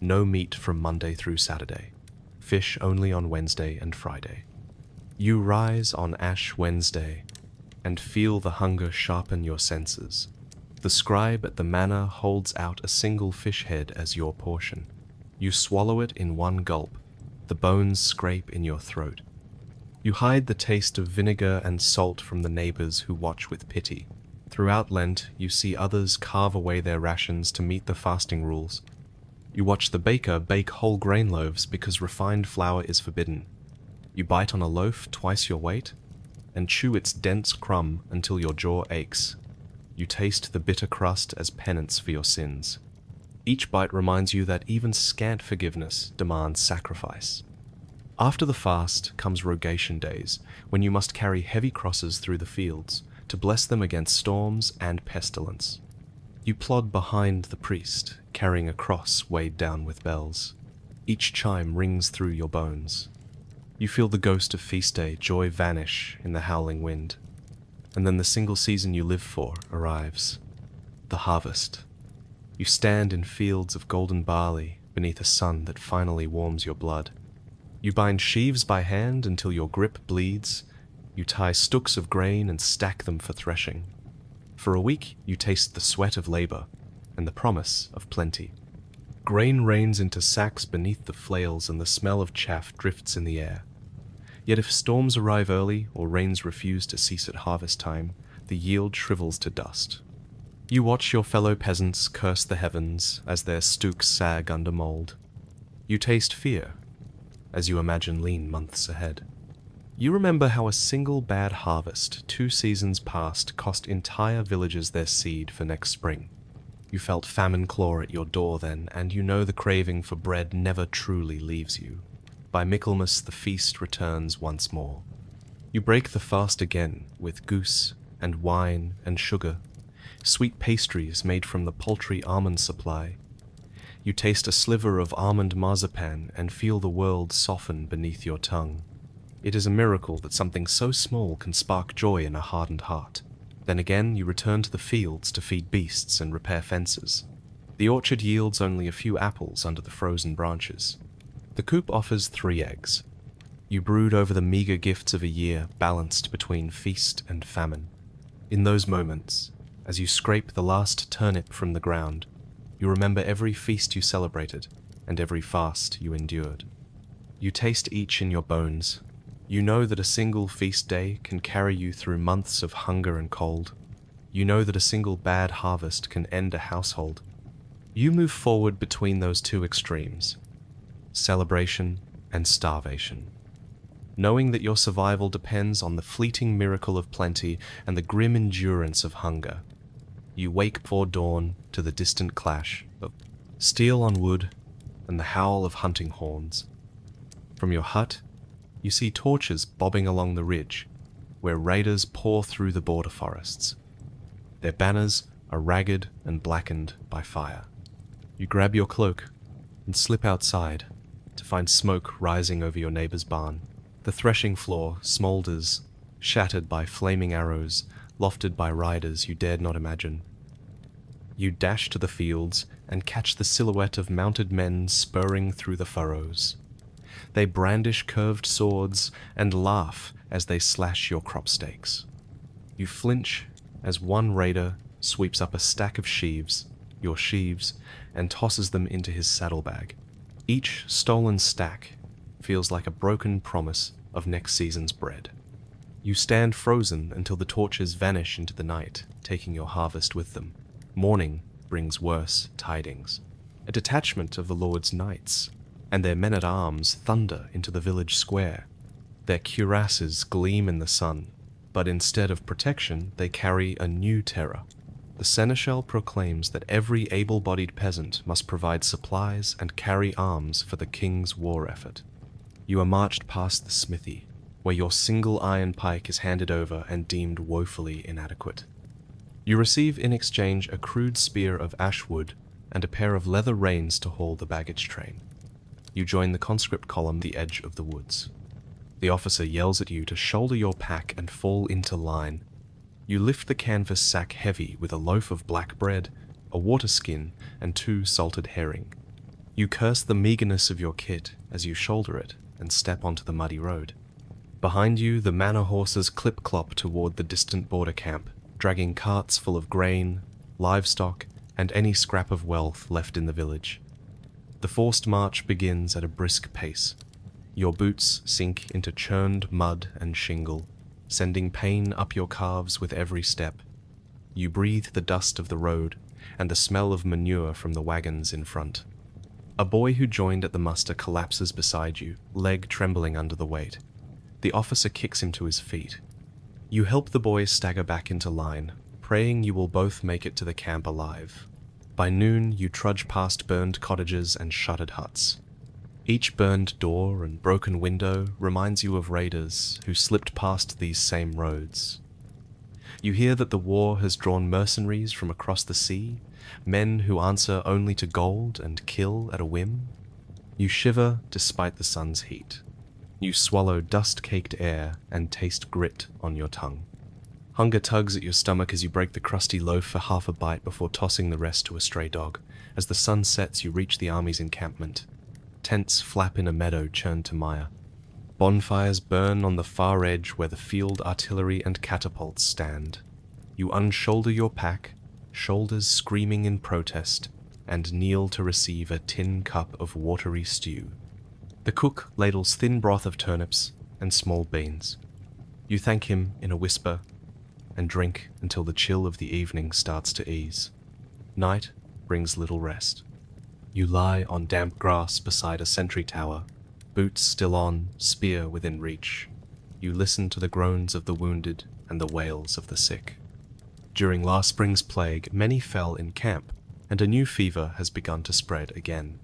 No meat from Monday through Saturday. Fish only on Wednesday and Friday. You rise on Ash Wednesday and feel the hunger sharpen your senses. The scribe at the manor holds out a single fish head as your portion. You swallow it in one gulp. The bones scrape in your throat. You hide the taste of vinegar and salt from the neighbors who watch with pity. Throughout Lent, you see others carve away their rations to meet the fasting rules. You watch the baker bake whole grain loaves because refined flour is forbidden. You bite on a loaf twice your weight and chew its dense crumb until your jaw aches. You taste the bitter crust as penance for your sins. Each bite reminds you that even scant forgiveness demands sacrifice. After the fast comes rogation days, when you must carry heavy crosses through the fields to bless them against storms and pestilence. You plod behind the priest, carrying a cross weighed down with bells. Each chime rings through your bones. You feel the ghost of feast day joy vanish in the howling wind. And then the single season you live for arrives. The harvest. You stand in fields of golden barley beneath a sun that finally warms your blood. You bind sheaves by hand until your grip bleeds. You tie stooks of grain and stack them for threshing. For a week, you taste the sweat of labor and the promise of plenty. Grain rains into sacks beneath the flails and the smell of chaff drifts in the air. Yet if storms arrive early or rains refuse to cease at harvest time, the yield shrivels to dust. You watch your fellow peasants curse the heavens as their stooks sag under mold. You taste fear as you imagine lean months ahead. You remember how a single bad harvest 2 seasons past cost entire villages their seed for next spring. You felt famine claw at your door then, and you know the craving for bread never truly leaves you. By Michaelmas the feast returns once more. You break the fast again with goose and wine and sugar, sweet pastries made from the paltry almond supply. You taste a sliver of almond marzipan and feel the world soften beneath your tongue. It is a miracle that something so small can spark joy in a hardened heart. Then again, you return to the fields to feed beasts and repair fences. The orchard yields only a few apples under the frozen branches. The coop offers 3 eggs. You brood over the meager gifts of a year balanced between feast and famine. In those moments, as you scrape the last turnip from the ground, you remember every feast you celebrated and every fast you endured. You taste each in your bones. You know that a single feast day can carry you through months of hunger and cold. You know that a single bad harvest can end a household. You move forward between those 2 extremes, celebration and starvation, knowing that your survival depends on the fleeting miracle of plenty and the grim endurance of hunger. You wake before dawn to the distant clash of steel on wood and the howl of hunting horns. From your hut, you see torches bobbing along the ridge, where raiders pour through the border forests. Their banners are ragged and blackened by fire. You grab your cloak and slip outside to find smoke rising over your neighbor's barn. The threshing floor smolders, shattered by flaming arrows, lofted by riders you dared not imagine. You dash to the fields and catch the silhouette of mounted men spurring through the furrows. They brandish curved swords and laugh as they slash your crop stakes. You flinch as one raider sweeps up a stack of sheaves, your sheaves, and tosses them into his saddlebag. Each stolen stack feels like a broken promise of next season's bread. You stand frozen until the torches vanish into the night, taking your harvest with them. Morning brings worse tidings. A detachment of the Lord's knights and their men-at-arms thunder into the village square. Their cuirasses gleam in the sun, but instead of protection, they carry a new terror. The seneschal proclaims that every able-bodied peasant must provide supplies and carry arms for the king's war effort. You are marched past the smithy, where your single iron pike is handed over and deemed woefully inadequate. You receive in exchange a crude spear of ash wood and a pair of leather reins to haul the baggage train. You join the conscript column at the edge of the woods. The officer yells at you to shoulder your pack and fall into line. You lift the canvas sack heavy with a loaf of black bread, a water skin, and 2 salted herring. You curse the meagerness of your kit as you shoulder it and step onto the muddy road. Behind you, the manor horses clip-clop toward the distant border camp, dragging carts full of grain, livestock, and any scrap of wealth left in the village. The forced march begins at a brisk pace. Your boots sink into churned mud and shingle, sending pain up your calves with every step. You breathe the dust of the road and the smell of manure from the wagons in front. A boy who joined at the muster collapses beside you, leg trembling under the weight. The officer kicks him to his feet. You help the boy stagger back into line, praying you will both make it to the camp alive. By noon, you trudge past burned cottages and shuttered huts. Each burned door and broken window reminds you of raiders who slipped past these same roads. You hear that the war has drawn mercenaries from across the sea, men who answer only to gold and kill at a whim. You shiver despite the sun's heat. You swallow dust-caked air and taste grit on your tongue. Hunger tugs at your stomach as you break the crusty loaf for half a bite before tossing the rest to a stray dog. As the sun sets, you reach the army's encampment. Tents flap in a meadow churned to mire. Bonfires burn on the far edge where the field artillery and catapults stand. You unshoulder your pack, shoulders screaming in protest, and kneel to receive a tin cup of watery stew. The cook ladles thin broth of turnips and small beans. You thank him in a whisper and drink until the chill of the evening starts to ease. Night brings little rest. You lie on damp grass beside a sentry tower, boots still on, spear within reach. You listen to the groans of the wounded and the wails of the sick. During last spring's plague, many fell in camp, and a new fever has begun to spread again.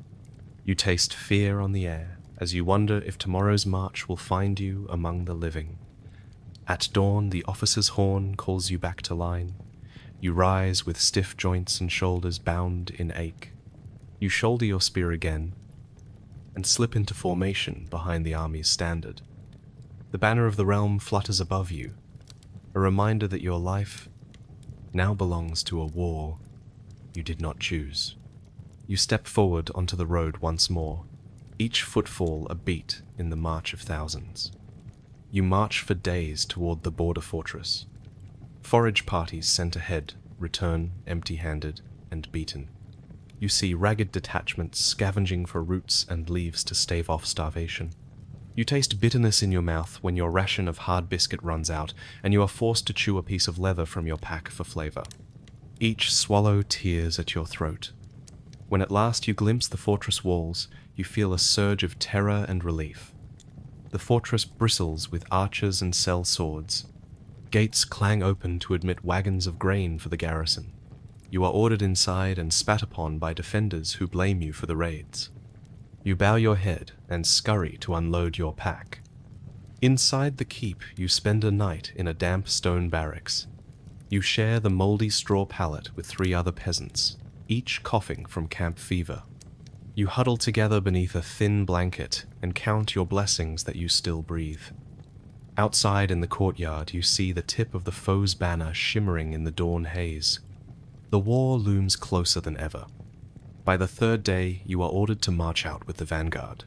You taste fear on the air as you wonder if tomorrow's march will find you among the living. At dawn, the officer's horn calls you back to line. You rise with stiff joints and shoulders bound in ache. You shoulder your spear again and slip into formation behind the army's standard. The banner of the realm flutters above you, a reminder that your life now belongs to a war you did not choose. You step forward onto the road once more, each footfall a beat in the march of thousands. You march for days toward the border fortress. Forage parties sent ahead return empty-handed and beaten. You see ragged detachments scavenging for roots and leaves to stave off starvation. You taste bitterness in your mouth when your ration of hard biscuit runs out and you are forced to chew a piece of leather from your pack for flavor. Each swallow tears at your throat. When at last you glimpse the fortress walls, you feel a surge of terror and relief. The fortress bristles with archers and sell swords. Gates clang open to admit wagons of grain for the garrison. You are ordered inside and spat upon by defenders who blame you for the raids. You bow your head and scurry to unload your pack. Inside the keep, you spend a night in a damp stone barracks. You share the moldy straw pallet with 3 other peasants, each coughing from camp fever. You huddle together beneath a thin blanket and count your blessings that you still breathe. Outside in the courtyard, you see the tip of the foe's banner shimmering in the dawn haze. The war looms closer than ever. By the 3rd day, you are ordered to march out with the vanguard.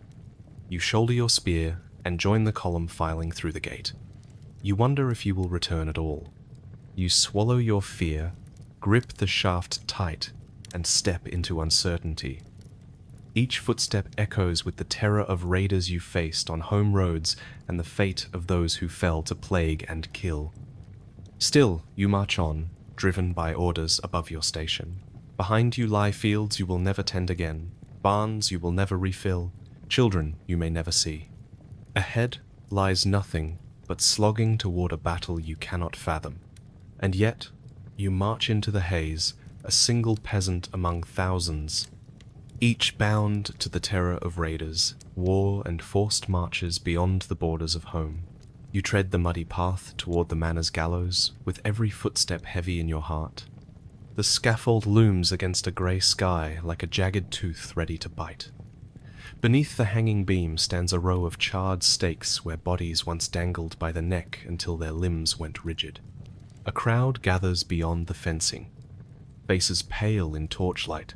You shoulder your spear and join the column filing through the gate. You wonder if you will return at all. You swallow your fear, Grip the shaft tight and step into uncertainty. Each footstep echoes with the terror of raiders you faced on home roads and the fate of those who fell to plague and kill. Still, you march on, driven by orders above your station. Behind you lie fields you will never tend again, barns you will never refill, children you may never see. Ahead lies nothing but slogging toward a battle you cannot fathom. And yet, you march into the haze, a single peasant among thousands, each bound to the terror of raiders, war and forced marches beyond the borders of home. You tread the muddy path toward the manor's gallows, with every footstep heavy in your heart. The scaffold looms against a grey sky like a jagged tooth ready to bite. Beneath the hanging beam stands a row of charred stakes where bodies once dangled by the neck until their limbs went rigid. A crowd gathers beyond the fencing, faces pale in torchlight,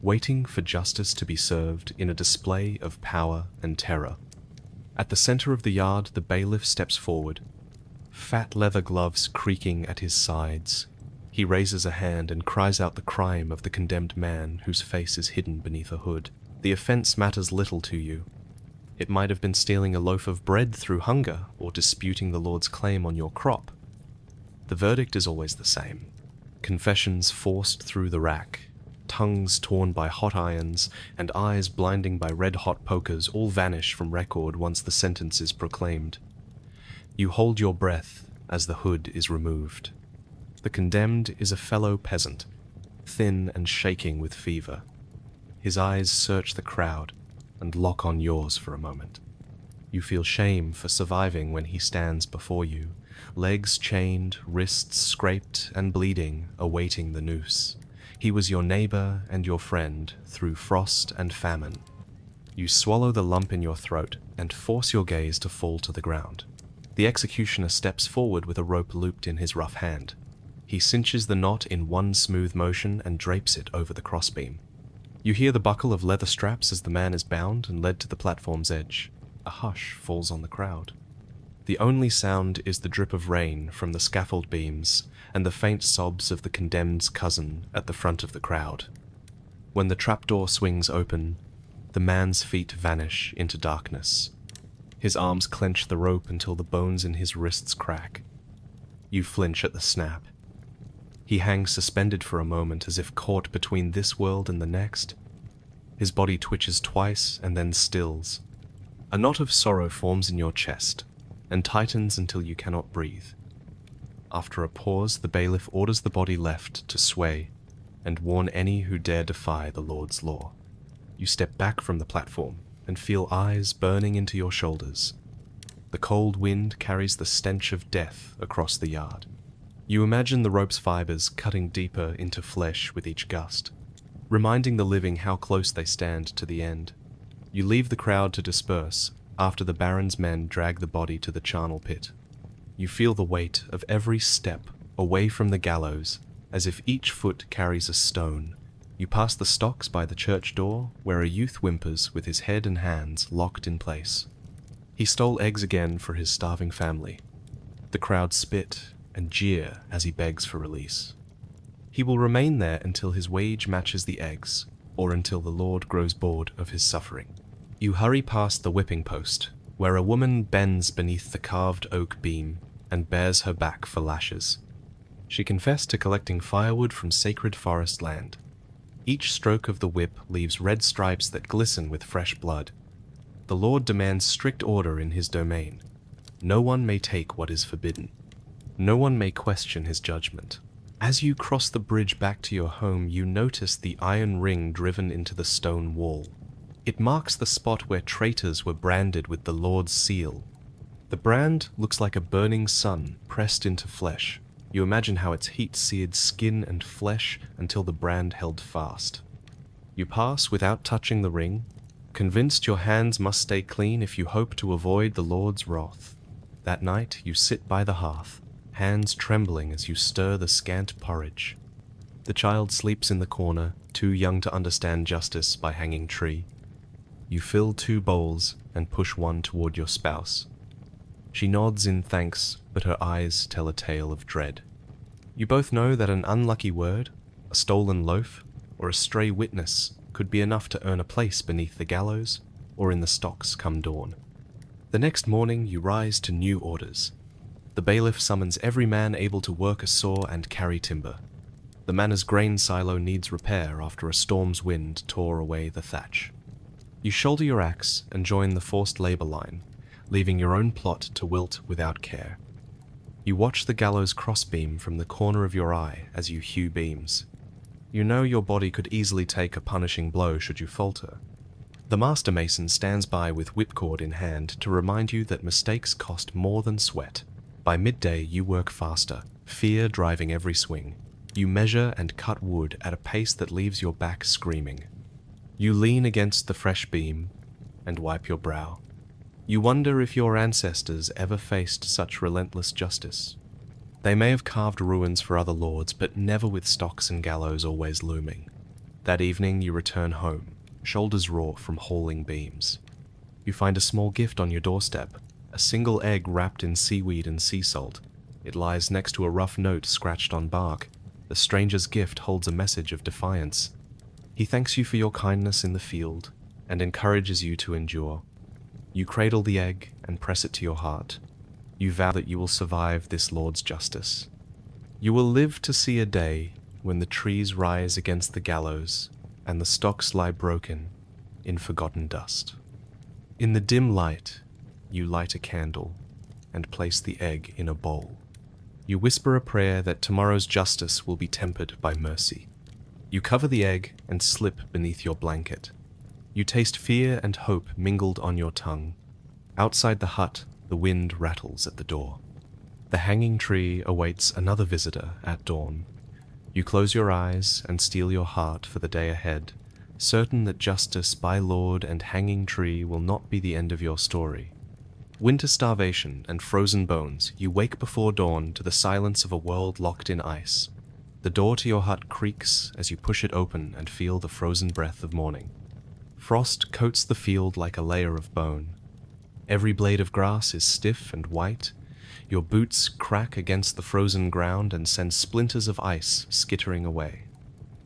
waiting for justice to be served in a display of power and terror. At the center of the yard, the bailiff steps forward, fat leather gloves creaking at his sides. He raises a hand and cries out the crime of the condemned man whose face is hidden beneath a hood. The offense matters little to you. It might have been stealing a loaf of bread through hunger or disputing the Lord's claim on your crop. The verdict is always the same. Confessions forced through the rack, tongues torn by hot irons, and eyes blinding by red-hot pokers all vanish from record once the sentence is proclaimed. You hold your breath as the hood is removed. The condemned is a fellow peasant, thin and shaking with fever. His eyes search the crowd and lock on yours for a moment. You feel shame for surviving when he stands before you, legs chained, wrists scraped and bleeding, awaiting the noose. He was your neighbor and your friend through frost and famine. You swallow the lump in your throat and force your gaze to fall to the ground. The executioner steps forward with a rope looped in his rough hand. He cinches the knot in one smooth motion and drapes it over the crossbeam. You hear the buckle of leather straps as the man is bound and led to the platform's edge. A hush falls on the crowd. The only sound is the drip of rain from the scaffold beams and the faint sobs of the condemned's cousin at the front of the crowd. When the trapdoor swings open, the man's feet vanish into darkness. His arms clench the rope until the bones in his wrists crack. You flinch at the snap. He hangs suspended for a moment as if caught between this world and the next. His body twitches twice and then stills. A knot of sorrow forms in your chest and tightens until you cannot breathe. After a pause, the bailiff orders the body left to sway and warn any who dare defy the Lord's law. You step back from the platform and feel eyes burning into your shoulders. The cold wind carries the stench of death across the yard. You imagine the rope's fibers cutting deeper into flesh with each gust, reminding the living how close they stand to the end. You leave the crowd to disperse after the Baron's men drag the body to the charnel pit. You feel the weight of every step away from the gallows, as if each foot carries a stone. You pass the stocks by the church door, where a youth whimpers with his head and hands locked in place. He stole eggs again for his starving family. The crowd spit and jeer as he begs for release. He will remain there until his wage matches the eggs, or until the Lord grows bored of his suffering. You hurry past the whipping post, where a woman bends beneath the carved oak beam and bares her back for lashes. She confessed to collecting firewood from sacred forest land. Each stroke of the whip leaves red stripes that glisten with fresh blood. The Lord demands strict order in his domain. No one may take what is forbidden. No one may question his judgment. As you cross the bridge back to your home, you notice the iron ring driven into the stone wall. It marks the spot where traitors were branded with the Lord's seal. The brand looks like a burning sun pressed into flesh. You imagine how its heat seared skin and flesh until the brand held fast. You pass without touching the ring, convinced your hands must stay clean if you hope to avoid the Lord's wrath. That night you sit by the hearth, hands trembling as you stir the scant porridge. The child sleeps in the corner, too young to understand justice by hanging tree. You fill 2 bowls and push one toward your spouse. She nods in thanks, but her eyes tell a tale of dread. You both know that an unlucky word, a stolen loaf, or a stray witness could be enough to earn a place beneath the gallows or in the stocks come dawn. The next morning you rise to new orders. The bailiff summons every man able to work a saw and carry timber. The manor's grain silo needs repair after a storm's wind tore away the thatch. You shoulder your axe and join the forced labor line, leaving your own plot to wilt without care. You watch the gallows crossbeam from the corner of your eye as you hew beams. You know your body could easily take a punishing blow should you falter. The master mason stands by with whipcord in hand to remind you that mistakes cost more than sweat. By midday you work faster, fear driving every swing. You measure and cut wood at a pace that leaves your back screaming. You lean against the fresh beam and wipe your brow. You wonder if your ancestors ever faced such relentless justice. They may have carved ruins for other lords, but never with stocks and gallows always looming. That evening you return home, shoulders raw from hauling beams. You find a small gift on your doorstep, a single egg wrapped in seaweed and sea salt. It lies next to a rough note scratched on bark. The stranger's gift holds a message of defiance. He thanks you for your kindness in the field and encourages you to endure. You cradle the egg and press it to your heart. You vow that you will survive this Lord's justice. You will live to see a day when the trees rise against the gallows and the stocks lie broken in forgotten dust. In the dim light, you light a candle and place the egg in a bowl. You whisper a prayer that tomorrow's justice will be tempered by mercy. You cover the egg and slip beneath your blanket. You taste fear and hope mingled on your tongue. Outside the hut, the wind rattles at the door. The hanging tree awaits another visitor at dawn. You close your eyes and steel your heart for the day ahead, certain that justice by Lord and hanging tree will not be the end of your story. Winter starvation and frozen bones, you wake before dawn to the silence of a world locked in ice. The door to your hut creaks as you push it open and feel the frozen breath of morning. Frost coats the field like a layer of bone. Every blade of grass is stiff and white. Your boots crack against the frozen ground and send splinters of ice skittering away.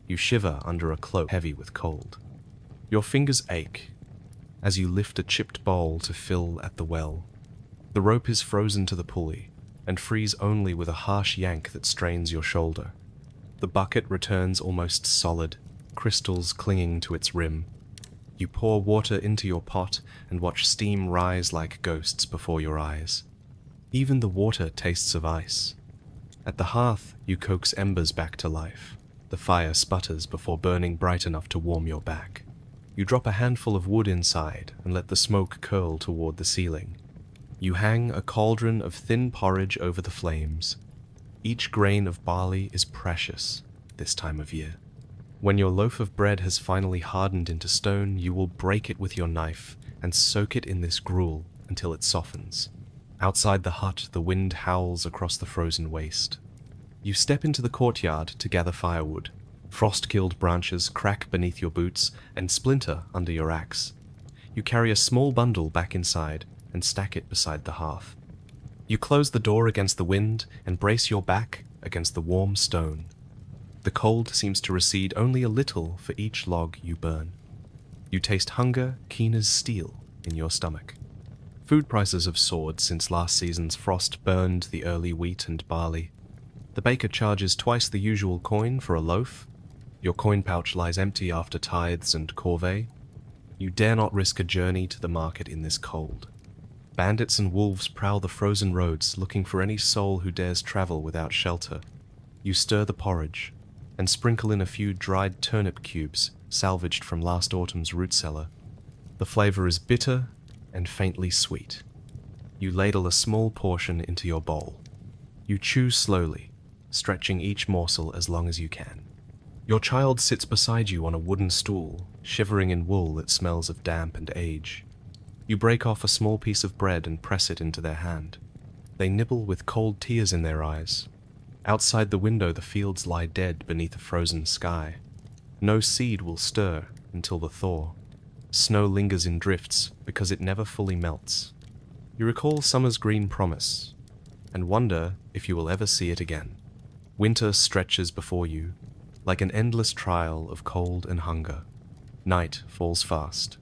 You shiver under a cloak heavy with cold. Your fingers ache as you lift a chipped bowl to fill at the well. The rope is frozen to the pulley and frees only with a harsh yank that strains your shoulder. The bucket returns almost solid, crystals clinging to its rim. You pour water into your pot and watch steam rise like ghosts before your eyes. Even the water tastes of ice. At the hearth, you coax embers back to life. The fire sputters before burning bright enough to warm your back. You drop a handful of wood inside and let the smoke curl toward the ceiling. You hang a cauldron of thin porridge over the flames. Each grain of barley is precious this time of year. When your loaf of bread has finally hardened into stone, you will break it with your knife and soak it in this gruel until it softens. Outside the hut, the wind howls across the frozen waste. You step into the courtyard to gather firewood. Frost-killed branches crack beneath your boots and splinter under your axe. You carry a small bundle back inside and stack it beside the hearth. You close the door against the wind and brace your back against the warm stone. The cold seems to recede only a little for each log you burn. You taste hunger keen as steel in your stomach. Food prices have soared since last season's frost burned the early wheat and barley. The baker charges twice the usual coin for a loaf. Your coin pouch lies empty after tithes and corvée. You dare not risk a journey to the market in this cold. Bandits and wolves prowl the frozen roads looking for any soul who dares travel without shelter. You stir the porridge and sprinkle in a few dried turnip cubes salvaged from last autumn's root cellar. The flavor is bitter and faintly sweet. You ladle a small portion into your bowl. You chew slowly, stretching each morsel as long as you can. Your child sits beside you on a wooden stool, shivering in wool that smells of damp and age. You break off a small piece of bread and press it into their hand. They nibble with cold tears in their eyes. Outside the window, the fields lie dead beneath a frozen sky. No seed will stir until the thaw. Snow lingers in drifts because it never fully melts. You recall summer's green promise and wonder if you will ever see it again. Winter stretches before you, like an endless trial of cold and hunger. Night falls fast.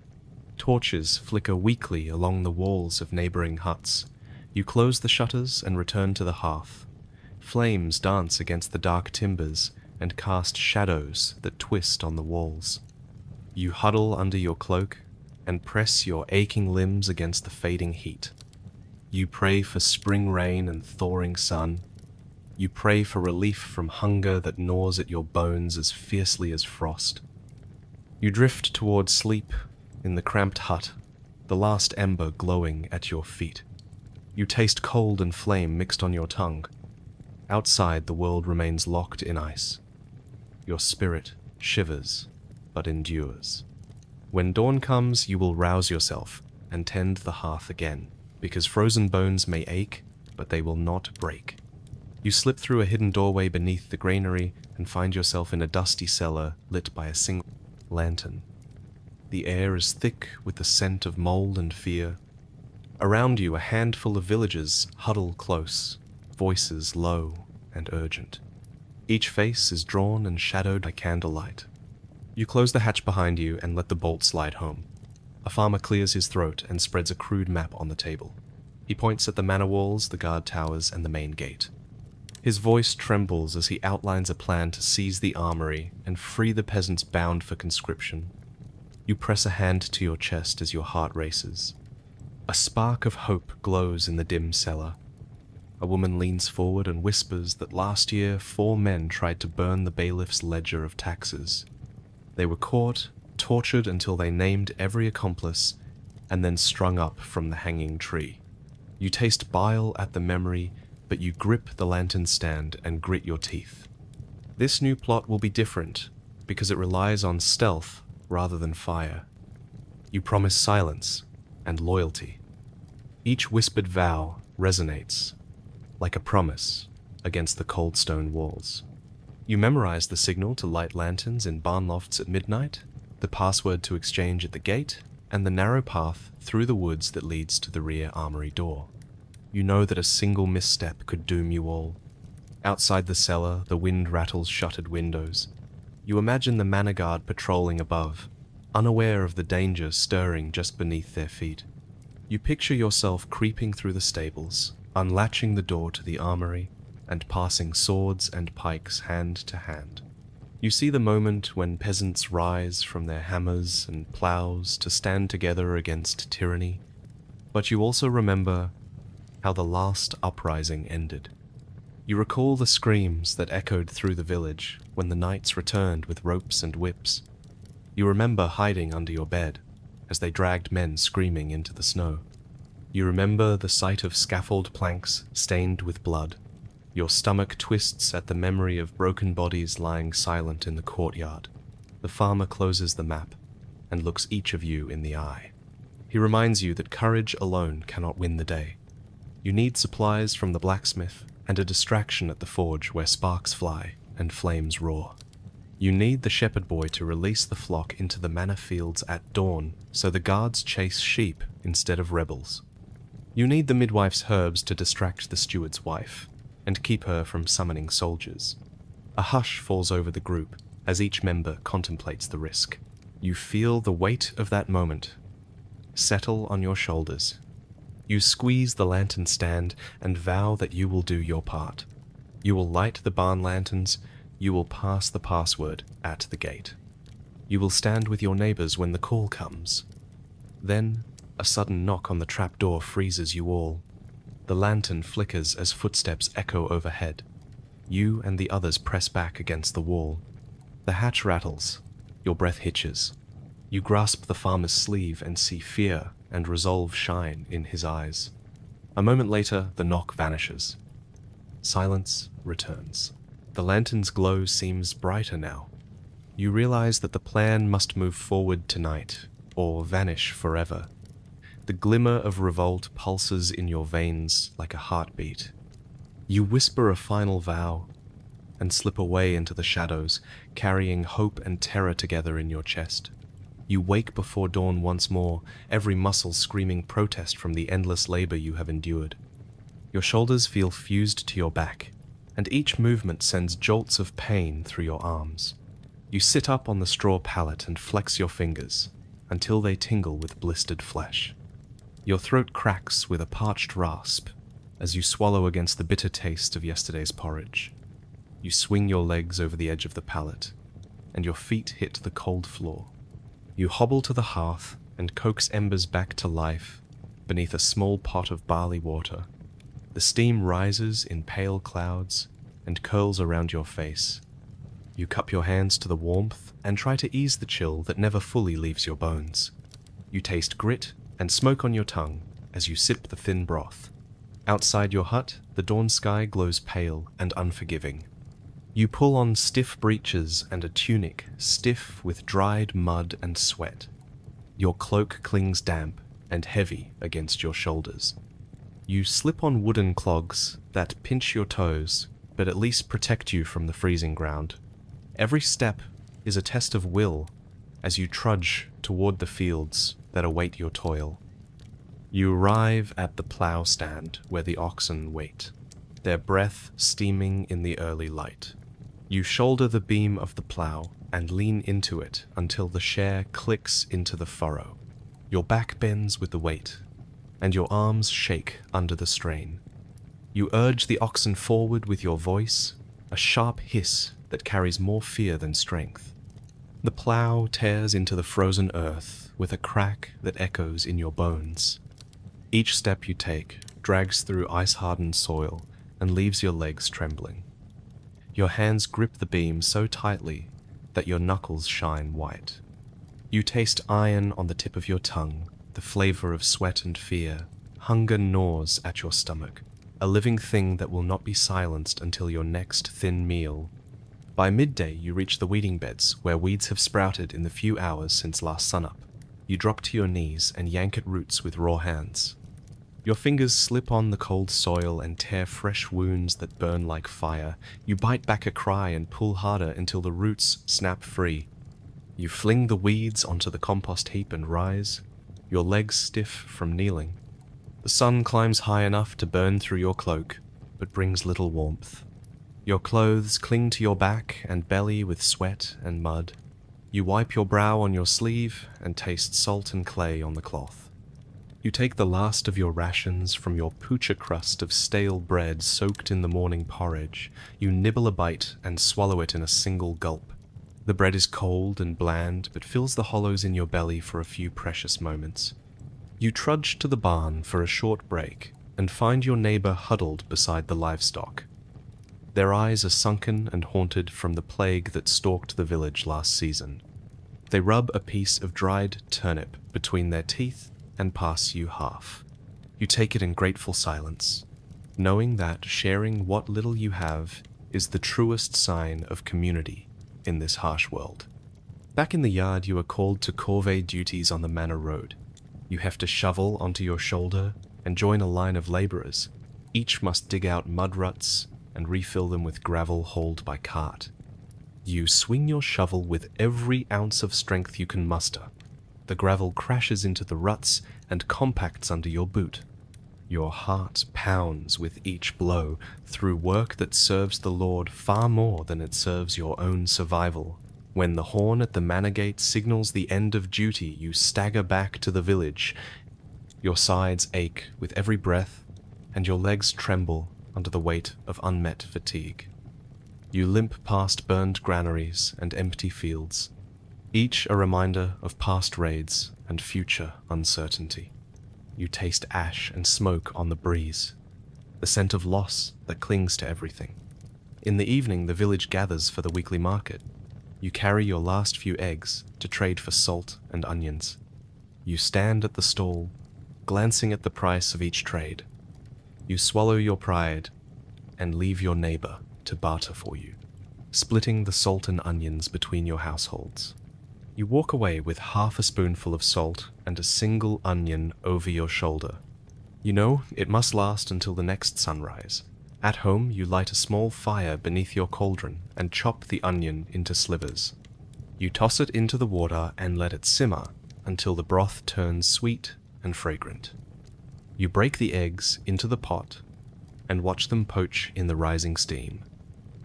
Torches flicker weakly along the walls of neighboring huts. You close the shutters and return to the hearth. Flames dance against the dark timbers and cast shadows that twist on the walls. You huddle under your cloak and press your aching limbs against the fading heat. You pray for spring rain and thawing sun. You pray for relief from hunger that gnaws at your bones as fiercely as frost. You drift towards sleep in the cramped hut, the last ember glowing at your feet. You taste cold and flame mixed on your tongue. Outside, the world remains locked in ice. Your spirit shivers, but endures. When dawn comes, you will rouse yourself and tend the hearth again, because frozen bones may ache, but they will not break. You slip through a hidden doorway beneath the granary and find yourself in a dusty cellar lit by a single lantern. The air is thick with the scent of mold and fear. Around you, a handful of villagers huddle close, voices low and urgent. Each face is drawn and shadowed by candlelight. You close the hatch behind you and let the bolt slide home. A farmer clears his throat and spreads a crude map on the table. He points at the manor walls, the guard towers, and the main gate. His voice trembles as he outlines a plan to seize the armory and free the peasants bound for conscription. You press a hand to your chest as your heart races. A spark of hope glows in the dim cellar. A woman leans forward and whispers that last year 4 men tried to burn the bailiff's ledger of taxes. They were caught, tortured until they named every accomplice, and then strung up from the hanging tree. You taste bile at the memory, but you grip the lantern stand and grit your teeth. This new plot will be different, because it relies on stealth rather than fire. You promise silence and loyalty. Each whispered vow resonates, like a promise, against the cold stone walls. You memorize the signal to light lanterns in barn lofts at midnight, the password to exchange at the gate, and the narrow path through the woods that leads to the rear armory door. You know that a single misstep could doom you all. Outside the cellar, the wind rattles shuttered windows. You imagine the manor guard patrolling above, unaware of the danger stirring just beneath their feet. You picture yourself creeping through the stables, unlatching the door to the armory, and passing swords and pikes hand to hand. You see the moment when peasants rise from their hammers and plows to stand together against tyranny, but you also remember how the last uprising ended. You recall the screams that echoed through the village when the knights returned with ropes and whips. You remember hiding under your bed as they dragged men screaming into the snow. You remember the sight of scaffold planks stained with blood. Your stomach twists at the memory of broken bodies lying silent in the courtyard. The farmer closes the map and looks each of you in the eye. He reminds you that courage alone cannot win the day. You need supplies from the blacksmith and a distraction at the forge where sparks fly and flames roar. You need the shepherd boy to release the flock into the manor fields at dawn so the guards chase sheep instead of rebels. You need the midwife's herbs to distract the steward's wife and keep her from summoning soldiers. A hush falls over the group as each member contemplates the risk. You feel the weight of that moment settle on your shoulders. You squeeze the lantern stand and vow that you will do your part. You will light the barn lanterns. You will pass the password at the gate. You will stand with your neighbors when the call comes. Then, a sudden knock on the trap door freezes you all. The lantern flickers as footsteps echo overhead. You and the others press back against the wall. The hatch rattles. Your breath hitches. You grasp the farmer's sleeve and see fear and resolve shine in his eyes. A moment later, the knock vanishes. Silence returns. The lantern's glow seems brighter now. You realize that the plan must move forward tonight, or vanish forever. The glimmer of revolt pulses in your veins like a heartbeat. You whisper a final vow and slip away into the shadows, carrying hope and terror together in your chest. You wake before dawn once more, every muscle screaming protest from the endless labor you have endured. Your shoulders feel fused to your back. and each movement sends jolts of pain through your arms. You sit up on the straw pallet and flex your fingers until they tingle with blistered flesh. Your throat cracks with a parched rasp as you swallow against the bitter taste of yesterday's porridge. You swing your legs over the edge of the pallet, and your feet hit the cold floor. You hobble to the hearth and coax embers back to life beneath a small pot of barley water. The steam rises in pale clouds and curls around your face. You cup your hands to the warmth and try to ease the chill that never fully leaves your bones. You taste grit and smoke on your tongue as you sip the thin broth. Outside your hut, the dawn sky glows pale and unforgiving. You pull on stiff breeches and a tunic stiff with dried mud and sweat. Your cloak clings damp and heavy against your shoulders. You slip on wooden clogs that pinch your toes, but at least protect you from the freezing ground. Every step is a test of will as you trudge toward the fields that await your toil. You arrive at the plough stand where the oxen wait, their breath steaming in the early light. You shoulder the beam of the plough and lean into it until the share clicks into the furrow. Your back bends with the weight, and your arms shake under the strain. You urge the oxen forward with your voice, a sharp hiss that carries more fear than strength. The plough tears into the frozen earth with a crack that echoes in your bones. Each step you take drags through ice-hardened soil and leaves your legs trembling. Your hands grip the beam so tightly that your knuckles shine white. You taste iron on the tip of your tongue, the flavor of sweat and fear. Hunger gnaws at your stomach, a living thing that will not be silenced until your next thin meal. By midday, you reach the weeding beds where weeds have sprouted in the few hours since last sunup. You drop to your knees and yank at roots with raw hands. Your fingers slip on the cold soil and tear fresh wounds that burn like fire. You bite back a cry and pull harder until the roots snap free. You fling the weeds onto the compost heap and rise, your legs stiff from kneeling. The sun climbs high enough to burn through your cloak, but brings little warmth. Your clothes cling to your back and belly with sweat and mud. You wipe your brow on your sleeve and taste salt and clay on the cloth. You take the last of your rations from your poocher crust of stale bread soaked in the morning porridge. You nibble a bite and swallow it in a single gulp. The bread is cold and bland, but fills the hollows in your belly for a few precious moments. You trudge to the barn for a short break and find your neighbor huddled beside the livestock. Their eyes are sunken and haunted from the plague that stalked the village last season. They rub a piece of dried turnip between their teeth and pass you half. You take it in grateful silence, knowing that sharing what little you have is the truest sign of community in this harsh world. Back in the yard, you are called to corvée duties on the manor road. You heft a shovel onto your shoulder and join a line of laborers. Each must dig out mud ruts and refill them with gravel hauled by cart. You swing your shovel with every ounce of strength you can muster. The gravel crashes into the ruts and compacts under your boot. Your heart pounds with each blow through work that serves the Lord far more than it serves your own survival. When the horn at the manor gate signals the end of duty, you stagger back to the village. Your sides ache with every breath, and your legs tremble under the weight of unmet fatigue. You limp past burned granaries and empty fields, each a reminder of past raids and future uncertainty. You taste ash and smoke on the breeze, the scent of loss that clings to everything. In the evening, the village gathers for the weekly market. You carry your last few eggs to trade for salt and onions. You stand at the stall, glancing at the price of each trade. You swallow your pride and leave your neighbor to barter for you, splitting the salt and onions between your households. You walk away with half a spoonful of salt and a single onion over your shoulder. You know it must last until the next sunrise. At home, you light a small fire beneath your cauldron and chop the onion into slivers. You toss it into the water and let it simmer until the broth turns sweet and fragrant. You break the eggs into the pot and watch them poach in the rising steam.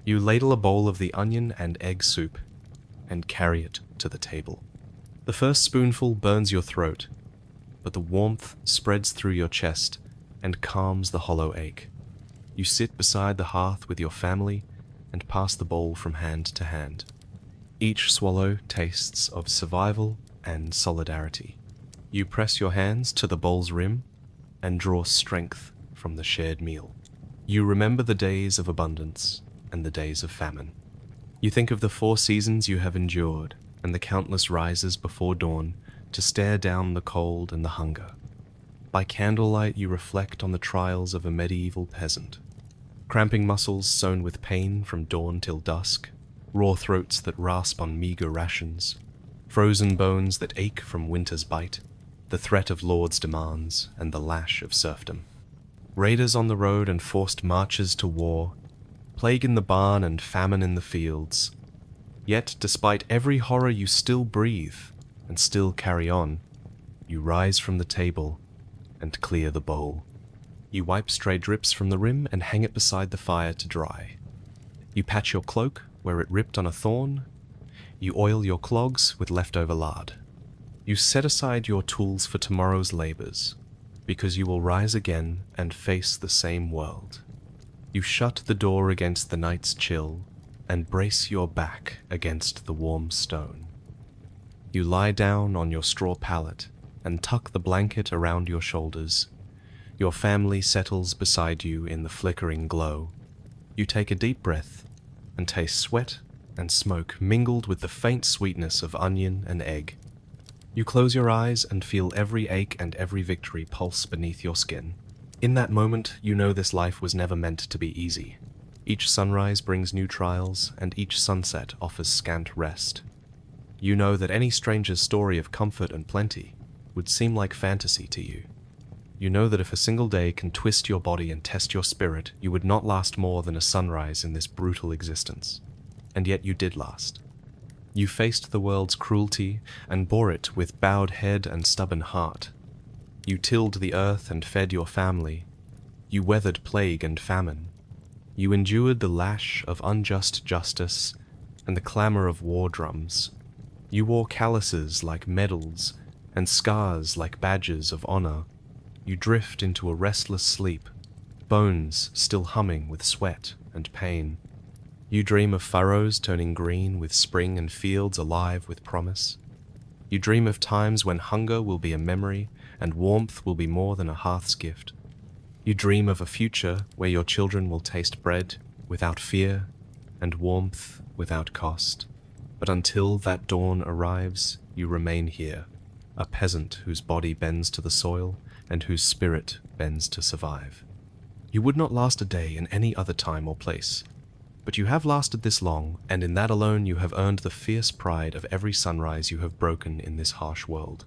You ladle a bowl of the onion and egg soup and carry it to the table. The first spoonful burns your throat, but the warmth spreads through your chest and calms the hollow ache. You sit beside the hearth with your family and pass the bowl from hand to hand. Each swallow tastes of survival and solidarity. You press your hands to the bowl's rim and draw strength from the shared meal. You remember the days of abundance and the days of famine. You think of the 4 seasons you have endured and the countless rises before dawn to stare down the cold and the hunger. By candlelight you reflect on the trials of a medieval peasant. Cramping muscles sewn with pain from dawn till dusk, raw throats that rasp on meager rations, frozen bones that ache from winter's bite, the threat of lords' demands and the lash of serfdom. Raiders on the road and forced marches to war, plague in the barn and famine in the fields. Yet, despite every horror, you still breathe and still carry on. You rise from the table and clear the bowl. You wipe stray drips from the rim and hang it beside the fire to dry. You patch your cloak where it ripped on a thorn. You oil your clogs with leftover lard. You set aside your tools for tomorrow's labors, because you will rise again and face the same world. You shut the door against the night's chill and brace your back against the warm stone. You lie down on your straw pallet and tuck the blanket around your shoulders. Your family settles beside you in the flickering glow. You take a deep breath and taste sweat and smoke mingled with the faint sweetness of onion and egg. You close your eyes and feel every ache and every victory pulse beneath your skin. In that moment, you know this life was never meant to be easy. Each sunrise brings new trials, and each sunset offers scant rest. You know that any stranger's story of comfort and plenty would seem like fantasy to you. You know that if a single day can twist your body and test your spirit, you would not last more than a sunrise in this brutal existence. And yet you did last. You faced the world's cruelty and bore it with bowed head and stubborn heart. You tilled the earth and fed your family. You weathered plague and famine. You endured the lash of unjust justice and the clamor of war drums. You wore calluses like medals and scars like badges of honor. You drift into a restless sleep, bones still humming with sweat and pain. You dream of furrows turning green with spring and fields alive with promise. You dream of times when hunger will be a memory and warmth will be more than a hearth's gift. You dream of a future where your children will taste bread without fear and warmth without cost. But until that dawn arrives, you remain here, a peasant whose body bends to the soil and whose spirit bends to survive. You would not last a day in any other time or place, but you have lasted this long, and in that alone you have earned the fierce pride of every sunrise you have broken in this harsh world.